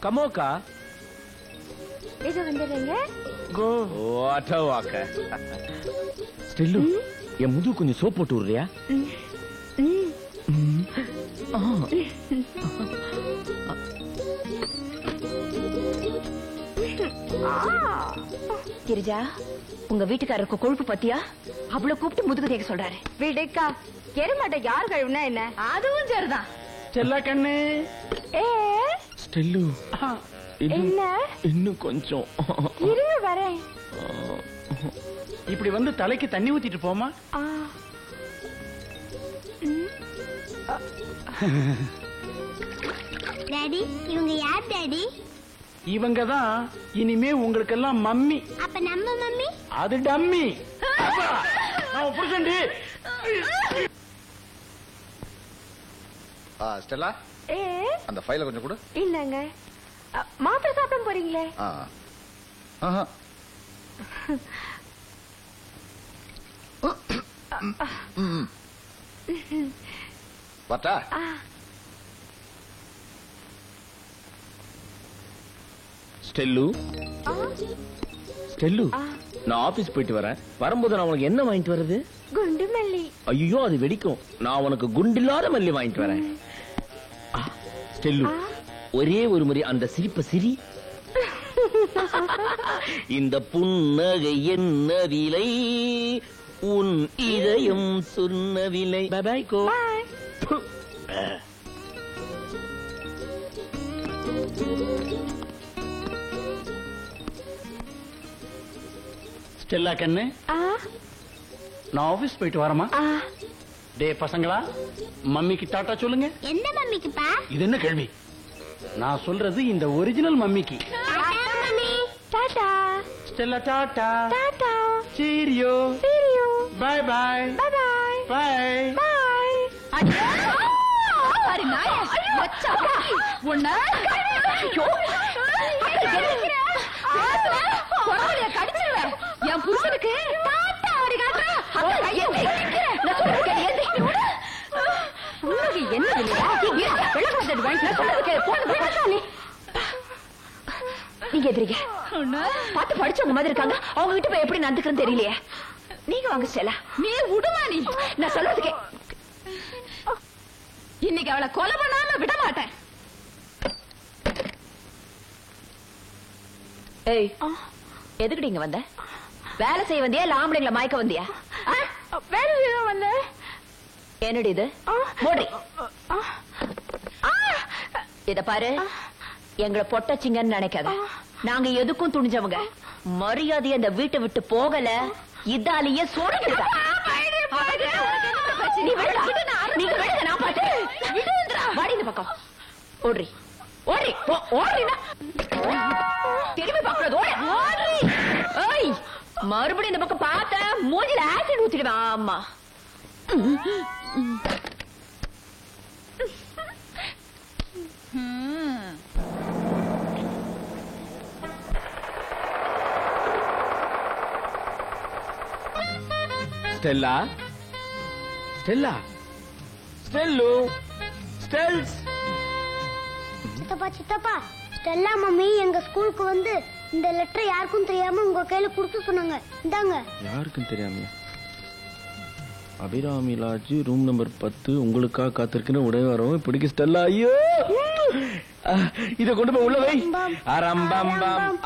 கமோக்கா இது வந்துடுறீங்க. கோ வாக்க. ஸ்டெல்லு என் முது கொஞ்சம் சோப் போட்டு விடுறியா? கிரிஜா, உங்க வீட்டுக்காரருக்கு கொழுப்பு பத்தியா? அவ்வளவு கூப்பிட்டு முதுகு தேக்க சொல்றாரு. விடுக்கா, எருமாட்டை யார் கழுவுனா என்ன? அதுவும் சரிதான். செல்ல கண்ணு. ஸ்டெல்லு என்ன? இன்னும் கொஞ்சம் இருங்க வரேன். இப்படி வந்து தலைக்கு தண்ணி ஊத்திட்டு போமா. டாடி, இவங்க யார் டாடி? இவங்க தான் இனிமே உங்களுக்கெல்லாம் மம்மி. அப்ப நம்ம மம்மி? அது டம்மி. நான் புருஷன்டி. ஸ்டெல்லா, அந்த ஃபைலை கொஞ்சம் கொடு. இல்லங்க, மாத்திரை சாப்பிட போறீங்களே. வாட்டா. ஸ்டெல்லு ஸ்டெல்லு, நான் ஆபீஸ் போயிட்டு வரேன். வரும்போது நான் உனக்கு என்ன வாங்கிட்டு வருது? குண்டு மல்லி. ஐயோ, அது வெடிக்கும். நான் உனக்கு குண்டில்லாத மல்லி வாங்கிட்டு வரேன். ஸ்டெல்லு, ஒரே ஒரு முறை அந்த சிரிப்ப சிரி. இந்த புன்னகை என்ன விலை, உன் இதயம் சொன்ன விலை. By by go. ஸ்டெல்லா கண்ணு, நான் ஆபீஸ் போயிட்டு வரமா? டே பசங்களா, மம்மிக்கு டாட்டா சொல்லுங்க. என்ன மம்மிக்குப்பா? இது என்ன கேள்வி? நான் சொல்றது இந்த ஒரிஜினல் மம்மிக்கு. Tata Stella, tata. Tata. Cheerio. Cheerio. Bye bye. Bye bye. Bye. Bye. பாரு நாயே, மச்சா உன்ன கடிச்சிருவேன். என் புருஷனுக்கு நீங்க எதிரிங்க பாத்து படிச்சவங்க மாதிரி இருக்காங்க. அவங்க கிட்ட போய் எப்படி நடந்துக்கிறேன்னு தெரியலையே. நீங்க வாங்க ஸ்டெல்லா. நீ விடுமா? நீ நான் சொல்றதுக்கே இன்னைக்கு அவளை கொலை பண்ணாம விட மாட்டேன். ஏய், எதுக்கு இங்க வந்த? வேலை செய்ய வந்தியா இல்ல ஆம்பளைங்களை மயக்க வந்தியா? வேலை செய்ய வந்த. என்னடி இது? மோடி இத பாரு, எங்களை பொட்டச்சிங்கன்னு நினைக்காத. நாங்க எதுக்கும் துணிஞ்சவங்க. மரியாதையை அந்த வீட்டை விட்டு போகல, இதாலேயே சோடிக்கிட்ட. நீ விடுடா, நீங்க விடுங்க, நான் பாத்துக்கிறேன். வாடி இந்த பக்கம். ஓடுறி ஓடுறி ஓடுறீனா திரும்பி பாக்குறது. ஓடுறி. ஏய், மறுபடியும் இந்த பக்கம் பார்த்த மூஞ்சில ஆசிட் ஊத்திடுவேன். ஆமா. ஸ்டெல்லா, ஸ்டெல்லா, ஸ்டெல்லு, ஸ்டெல்ஸ். சித்தப்பா சித்தப்பா, ஸ்டெல்லா மம்மி எங்க ஸ்கூலுக்கு வந்து இந்த லெட்டர் யாருக்கும் தெரியாம உங்க கையில கொடுத்து சொன்னாங்க. இந்தாங்க. யாருக்கும் தெரியாம? அபிராமி லாட்ஜ் ரூம் நம்பர் 10 உங்களுக்காக காத்திருக்குன்னு உடனே வரும். இப்படிக்கு ஸ்டெல்லா. ஐயோ, இத கொண்டு போய் உள்ள வை. அரம்பம்பம்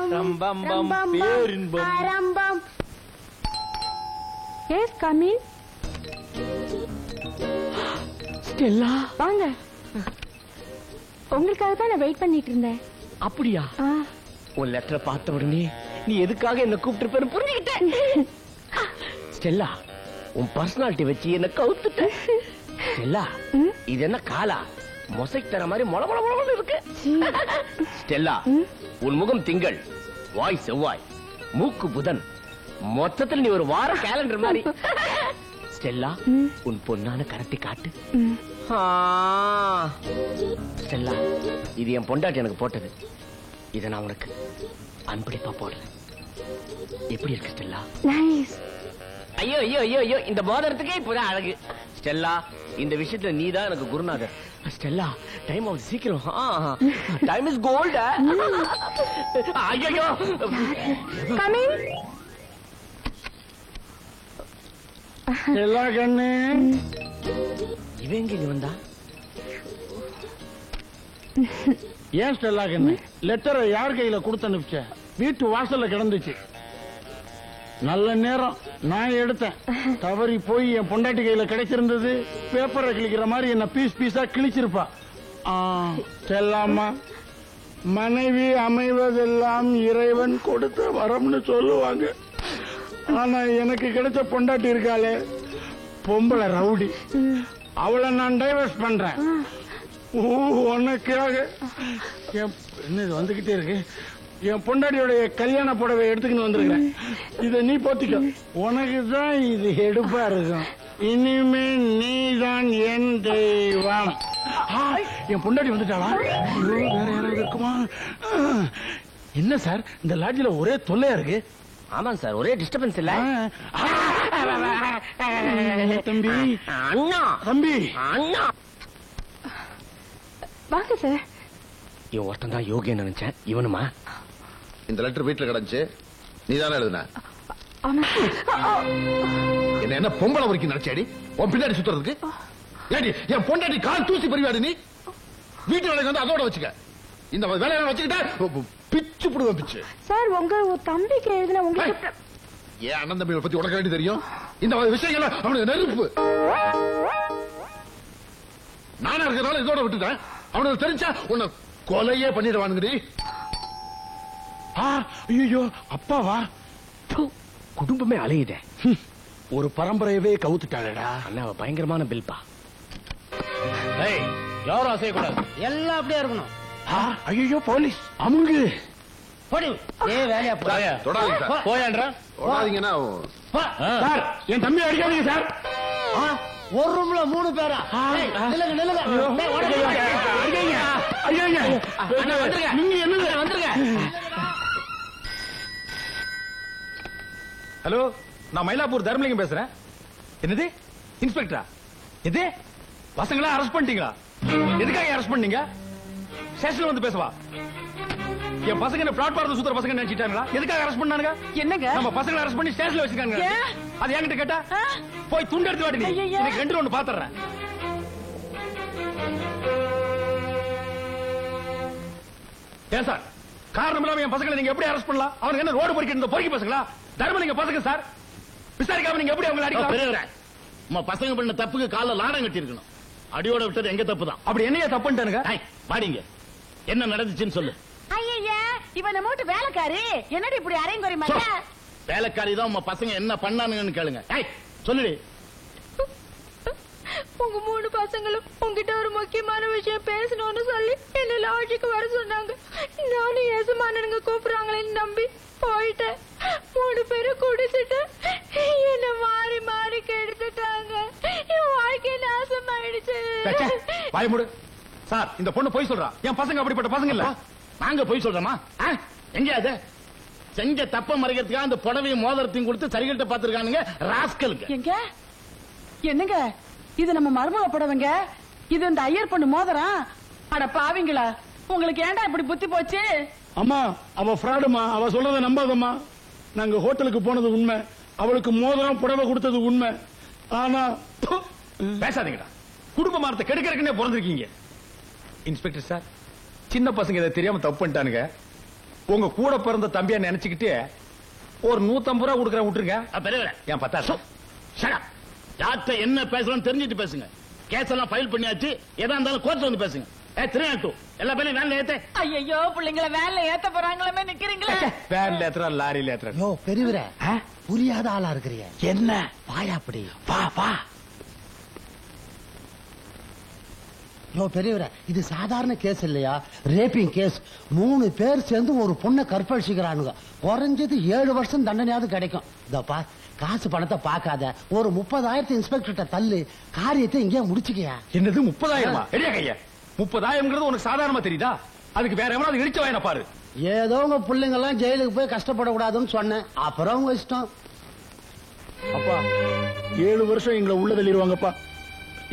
அரம்பம்பம் பேரின்பம் அரம்பம். Yes coming. ஸ்டெல்லா வாங்க. உங்களுக்காக தான் நான் வெயிட் பண்ணிட்டு இருந்தேன். அப்படியா? உன் லெட்டரை பார்த்த உடனே நீ எதுக்காக என்ன கூப்பிட்டு புரிஞ்சுக்கிட்டேன். ஸ்டெல்லா, உன் பர்சனாலிட்டி வச்சு என்ன கவுத்துட்ட. ஸ்டெல்லா, இது என்ன காலா மொசைக் தர மாதிரி மொள மொள மொள இருக்கு. ஸ்டெல்லா, உன் முகம் திங்கள், வாய் செவ்வாய், மூக்கு புதன், மொத்தத்தில் நீ ஒரு வார கேலண்டர் மாதிரி. ஸ்டெல்லா உன் பொண்ணான கரத்தை காட்டு. ஸ்டெல்லா, இது என் பொண்டாட்டி எனக்கு போட்டது. இதை நான் உனக்கு அன்பளிப்பா போடுறேன். எப்படி இருக்கு ஸ்டெல்லா? ஐயோ ஐயோ ஐயோ ஐயோ, இந்த மோதிரத்துக்கே இப்பதான் அழகு. ஸ்டெல்லா, இந்த விஷயத்துல நீதான் எனக்கு குருநாதர். ஸ்டெல்லா, டைம் ஆகுது, சீக்கிரம். Time is gold. ஐயோ, எல்லா கண்ணு இவன் எங்க வந்தா? ஏன் ஸ்டெல்லா கண்ணு லெட்டரை யார் கையில கொடுத்து அனுப்பிச்ச? வீட்டு வாசல்ல கிடந்துச்சு. நல்ல நேரம் நான் எடுத்தேன். தவறி போய் என் பொண்டாட்டி கையில கிடைச்சிருந்தது. பேப்பரை கிழிக்கிற மாதிரி என்ன பீஸ் பீஸா கிழிச்சிருப்பா. ஸ்டெல்லாம்மா, மனைவி அமைவதெல்லாம் இறைவன் கொடுத்த வரம்னு சொல்லுவாங்க. ஆனா எனக்கு கிடைச்ச பொண்டாட்டி இருக்காளே, பொம்பளை ரவுடி. அவளை நான் டைவர்ஸ் பண்றேன். உனக்காக என்ன வந்துகிட்டே இருக்கு. என் பொண்டாட்டியோடைய கல்யாண புடவை எடுத்துக்கின்னு வந்திருக்கிறேன். இதை நீ போத்திக்க. உனக்கு தான் இது எடுப்பா இருக்கும். இனிமே நீ தான் என் தெய்வம். என் பொண்டாட்டி வந்துட்டாளா? வேற யாராவது இருக்குமா? என்ன சார், இந்த லாட்ஜில ஒரே தொல்லையா இருக்கு. ஆமாங்க சார், ஒரே டிஸ்டர்பன்ஸ் இல்ல. தம்பி, அண்ணா, தம்பி, அண்ணா வாங்க சார். இவன் ஒருத்தன் தான் யோகி நினைச்சேன். இவனுமா? இந்த லெட்டர் வீட்டுல கிடந்துச்சு, நீ தானே எழுதுன? என்ன பொம்பளை வரைக்கும் நினைச்சாடி உன் பின்னாடி சுத்துறதுக்கு? என் பொண்டாட்டி கால் தூசி பறிவாடி. நீ வீட்டு வேலைக்கு வந்து அதோட வச்சுக்க. இந்த வேலையை வச்சுக்கிட்ட பிச்சு புடுவேன் பிச்சு. சார், உங்க தம்பிக்கு எழுதின உங்களுக்கு ஏன் அண்ணன் தம்பிகளை பத்தி உனக்கு வேண்டி தெரியும்? இந்த விஷயங்கள அவனுக்கு நெருப்பு. நானா இருக்கிறனால இதோட விட்டுட்டேன். அவனுக்கு தெரிஞ்சா உன்னை கொலையே பண்ணிடுவானுங்கடி. ஐயோ, அப்பாவா? குடும்பமே அலையுத. ஒரு பரம்பரையவே கவுத்துட்டாளடா. அண்ணா பயங்கரமான பில்பா. யாரும் அசையக்கூடாது, எல்லாம் அப்படியே இருக்கணும். ஐயோ, போலீஸ் அமுங்கு. வேலையா போயாண்டா. சார், என் தம்பி அடிக்காதீங்க சார். ஒரு ரூம்ல 3 பேரா? நீங்க என்ன வந்துருங்க. ஹலோ, நான் மயிலாப்பூர் தர்மலிங்கம் பேசுறேன். என்னது இன்ஸ்பெக்டரா? எது பசங்களா அரெஸ்ட் பண்ணிட்டீங்களா? எதுக்காக அரெஸ்ட் பண்ணீங்க? ஸ்டேஷன்ல வந்து பேசவா? என் பசங்க என்ன பிளாட்பார்ம்ல சுத்துற பசங்க நினைச்சிட்டாங்களா? எதுக்காக அரெஸ்ட் பண்ணாங்க? என்னங்க நம்ம பசங்களை அரெஸ்ட் பண்ணி ஸ்டேஷன்ல வச்சிருக்காங்க. அது என்கிட்ட கேட்டா போய் துண்டு எடுத்து வாடி. நீ எனக்கு 2 ஒன்று பாத்துறேன். ஏன் சார், காரணம் இல்லாம என் பசங்களை நீங்க எப்படி அரெஸ்ட் பண்ணலாம்? அவனுக்கு என்ன ரோடு பொறுக்கி இருந்த பொறுக்கி பசங்களா? தர்மலிங்க பசங்க சார். விசாரிக்காம நீங்க எப்படி அவங்களை அடிக்கலாம்? நம்ம பசங்க பண்ண தப்புக்கு கால லாடம் கட்டி இருக்கணும். அடியோட விட்டது எங்க தப்பு தான். அப்படி என்னைய தப்புன்ட்டானுங்க? பாடிங்க, என்ன நடந்துச்சுன்னு சொல்லு. ஐயா, இவன் நம்ம வீட்டு வேலைக்காரி. என்னடி இப்படி அரைங்குறை மாதிரி? வேலைக்காரி தான். உங்க பசங்க என்ன பண்ணானுங்கன்னு கேளுங்க. சொல்லுடி. உங்க 3 பசங்களும் உங்ககிட்ட ஒரு முக்கியமான விஷயம் பேசணும்னு சொல்லி என்ன லாட்ஜுக்கு வர சொன்னாங்க. நானும் எசமானனுங்க கூப்பிடுறாங்களேன்னு நம்பி போயிட்டேன். 3 பேரும் குடிச்சிட்டு என்ன மாறி மாறி கெடுத்துட்டாங்க. என் வாழ்க்கை நாசமாயிடுச்சு. வாய் மூடு. சார், இந்த பொண்ணு போய் சொல்றா. என் பசங்க அப்படிப்பட்ட பசங்க இல்ல. நாங்க போய் சொல்றோமா? எங்க அது செஞ்ச தப்ப மறைக்கிறதுக்காக அந்த புடவையும் மோதிரத்தையும் கொடுத்து சரிகிட்ட பாத்துருக்கானுங்க ராஸ்கலுக்கு. எங்க என்னங்க இது? நம்ம மருமக புடவைங்க. இது இந்த ஐயர் பொண்ணு மோதிரம். அட பாவிங்களா, உங்களுக்கு ஏன்டா இப்படி புத்தி போச்சு? அம்மா, அவ ஃப்ராடுமா. அவ சொல்றத நம்பாதம்மா. நாங்க ஹோட்டலுக்கு போனது உண்மை. அவளுக்கு மோதிரம் புடவை கொடுத்தது உண்மை. ஆனா பேசாதீங்கடா. குடும்ப மாரத்தை கெடுக்கிறதுக்குன்னே பிறந்திருக்கீங்க. இன்ஸ்பெக்டர் சார், சின்ன பசங்க இதை தெரியாம தப்பு பண்ணிட்டானுங்க. உங்க கூட பிறந்த தம்பியா நினைச்சுக்கிட்டு ஒரு 150 ரூபா கொடுக்குறேன், விட்டுருங்க. என் 10,000 யார்கிட்ட என்ன பேசலாம் தெரிஞ்சுட்டு பேசுங்க. கேஸ் எல்லாம் ஃபைல் பண்ணியாச்சு. எதா இருந்தாலும் கோர்ட்ல வந்து பேசுங்க. எல்லா பேரையும் வேன்ல ஏத்த. ஐயோ, பிள்ளைங்களை வேன்ல ஏத்த போறாங்களே, நிக்கிறீங்களா? வேன்ல ஏத்துறா, லாரியில ஏத்துறா. பெரியவரே, புரியாத ஆளா இருக்கிறீங்க. என்ன வாயா அப்படி வா வா. பெரியவரே, இது சாதாரண கேஸ் இல்லையா? Wrapping case. 3 பேர் சேர்ந்து ஒரு பொண்ணை கற்பழிச்சுக்கிறானுங்க. குறைஞ்சது 7 வருஷம் தண்டனையாவது கிடைக்கும். இதப்பா காசு பணத்தை பார்க்காத ஒரு 30,000 இன்ஸ்பெக்டர்கிட்ட தள்ளு காரியத்தை இங்கே முடிச்சுக்கியா. என்னது 30,000? எடியா கையா 30,000 உனக்கு சாதாரணமா தெரியுதா? அதுக்கு வேற எவனாவது இடிச்ச வாயின பாரு. ஏதோ உங்க பிள்ளைங்க எல்லாம் ஜெயிலுக்கு போய் கஷ்டப்படக்கூடாதுன்னு சொன்னேன், அப்புறம் உங்க இஷ்டம். அப்பா 7 வருஷம் எங்களை உள்ள தள்ளிடுவாங்கப்பா,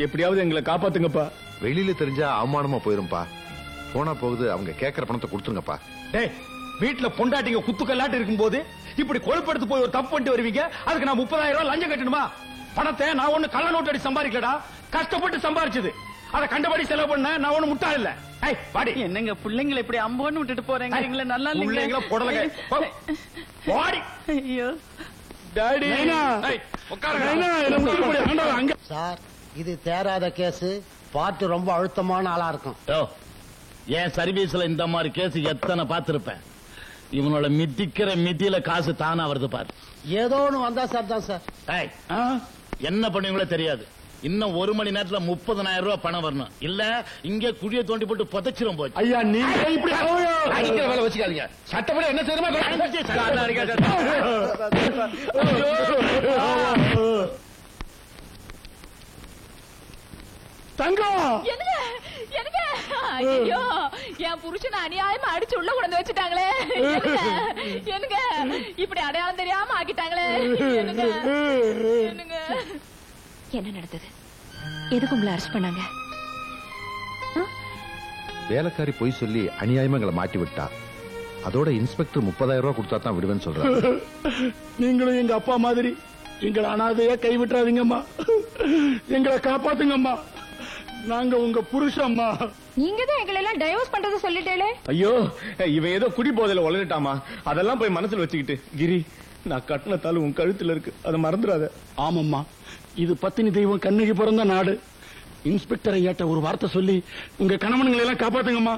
எப்படியாவது எங்களை காப்பாத்துங்கப்பா. வெளியில தெரிஞ்சா அவமானமா போயிரும்பா. போனா போகுது, அவங்க கேட்கற பணத்தை கொடுத்துருங்கப்பா. டேய், வீட்டுல பொண்டாட்டிங்க குத்துக்கல்லாட்டு இருக்கும் போது இப்படி கொழுப்படுத்து போய் ஒரு தப்பு பண்ணிட்டு வருவீங்க. அதுக்கு நான் 30,000 லஞ்சம் கட்டணுமா? பணத்தை நான் ஒண்ணு கள்ள நோட்டு அடி சம்பாதிக்கலடா, கஷ்டப்பட்டு சம்பாரிச்சது. அத கண்டபடி செலவு பண்ண நான் ஒண்ணு முட்டாள் இல்ல. ஏய் பாடி, என்னங்க பிள்ளைங்களை இப்படி அம்போன்னு விட்டுட்டு போறீங்க? நல்லா இல்லைங்களா? போடலங்க பாடி. ஐயோ டாடி, சார் இது தேராத கேஸ், பார்த்து ரொம்ப அழுத்தமான ஆளா இருக்கும். என் சர்வீஸ்ல இந்த மாதிரி கேஸ் எத்தனை பார்த்திருப்பேன். இவனோட மிதிக்கிற மிதியில காசு தானா வருது பாரு. ஏதோ ஒண்ணு வந்தா சார் தான் சார். என்ன பண்ணுவீங்களோ தெரியாது. இன்னும் 1 மணி நேரத்துல 30,000 ரூபாய் பணம் வரணும். இல்ல இங்க குழிய தோண்டி போட்டு புதைச்சிரும் போச்சு. ஐயா நீங்க இப்படி அடிக்கிற வேலை வச்சுக்காதீங்க. சட்டப்படி என்ன செய்யணுமோ தங்கம். ஐயோ, என் புருஷனை அநியாயமா அடிச்சு உள்ள கொண்டு வச்சுட்டாங்களே. என்னங்க இப்படி அடையாளம் தெரியாம ஆக்கிட்டாங்களே. என்ன நடந்தது? எதுக்கு உங்களை அரெஸ்ட் பண்ணாங்க? வேலைக்காரி பொய் சொல்லி அநியாயமா எங்களை மாட்டி விட்டா. அதோட இன்ஸ்பெக்டர் 30,000 ரூபாய் கொடுத்தா தான் விடுவேன்னு சொல்றாரு. நீங்களும் எங்க அப்பா மாதிரி எங்களை அனாதையா கைவிட்டுறாதீங்கம்மா, எங்களை காப்பாத்துங்கம்மா. நாங்க உங்க புருஷம்மா. நீங்க தான் எங்களை எல்லாம் டைவர்ஸ் பண்றத சொல்லிட்டேளே. ஐயோ, இவன் ஏதோ குடி போதையில உளறிட்டாமா, அதெல்லாம் போய் மனசுல வச்சுக்கிட்டு. கிரி, நான் கட்டின தாலு உன் கழுத்துல இருக்கு, அதை மறந்துடாத. ஆமாம்மா, இது பத்தினி தெய்வம் கண்ணகி பிறந்த நாடு. இன்ஸ்பெக்டரை ஏட்ட ஒரு வார்த்தை சொல்லி உங்க கணவன்களை எல்லாம் காப்பாத்துங்கம்மா,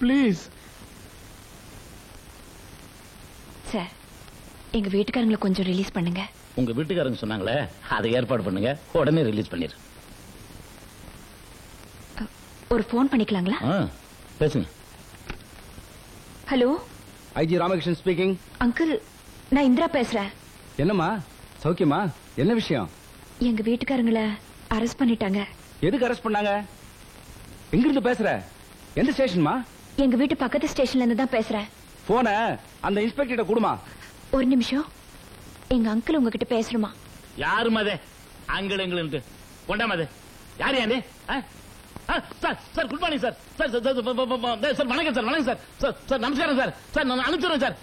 பிளீஸ். சார், எங்க வீட்டுக்காரங்களை கொஞ்சம் ரிலீஸ் பண்ணுங்க. உங்க வீட்டுக்காரங்க சொன்னாங்களே, அதை ஏற்பாடு பண்ணுங்க, உடனே ரிலீஸ் பண்ணிரு. ஒரு போன் பண்ணிக்கலாங்களா? பேசுங்க. Hello, IG Ramakrishnan speaking. Uncle, நான் இந்திரா பேசுறேன். என்னம்மா, சௌக்கியமா? என்ன விஷயம்? எங்க வீட்டுக்காரங்களை அரெஸ்ட் பண்ணிட்டாங்க. எதுக்கு அரெஸ்ட் பண்ணாங்க? எங்க இருந்து பேசுற? எந்த ஸ்டேஷன்மா? எங்க வீட்டு பக்கத்து ஸ்டேஷன்ல இருந்து தான் பேசுறேன். போன அந்த இன்ஸ்பெக்டர் கொடுமா. ஒரு நிமிஷம், எங்க அங்கிள் உங்ககிட்ட பேசணுமா? யாரு மதே அங்கிள் எங்களுக்கு கொண்டா மதே? யாரு யாரு? Sir sir, good morning sir. Sir sir வணக்கம் சார். வணக்கம் சார். சார் சார் நமஸ்காரம் சார். சார் நான் அனுப்பிச்சுறேன் சார்.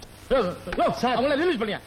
சார் அவங்கள ரிலீஸ் பண்ணியா?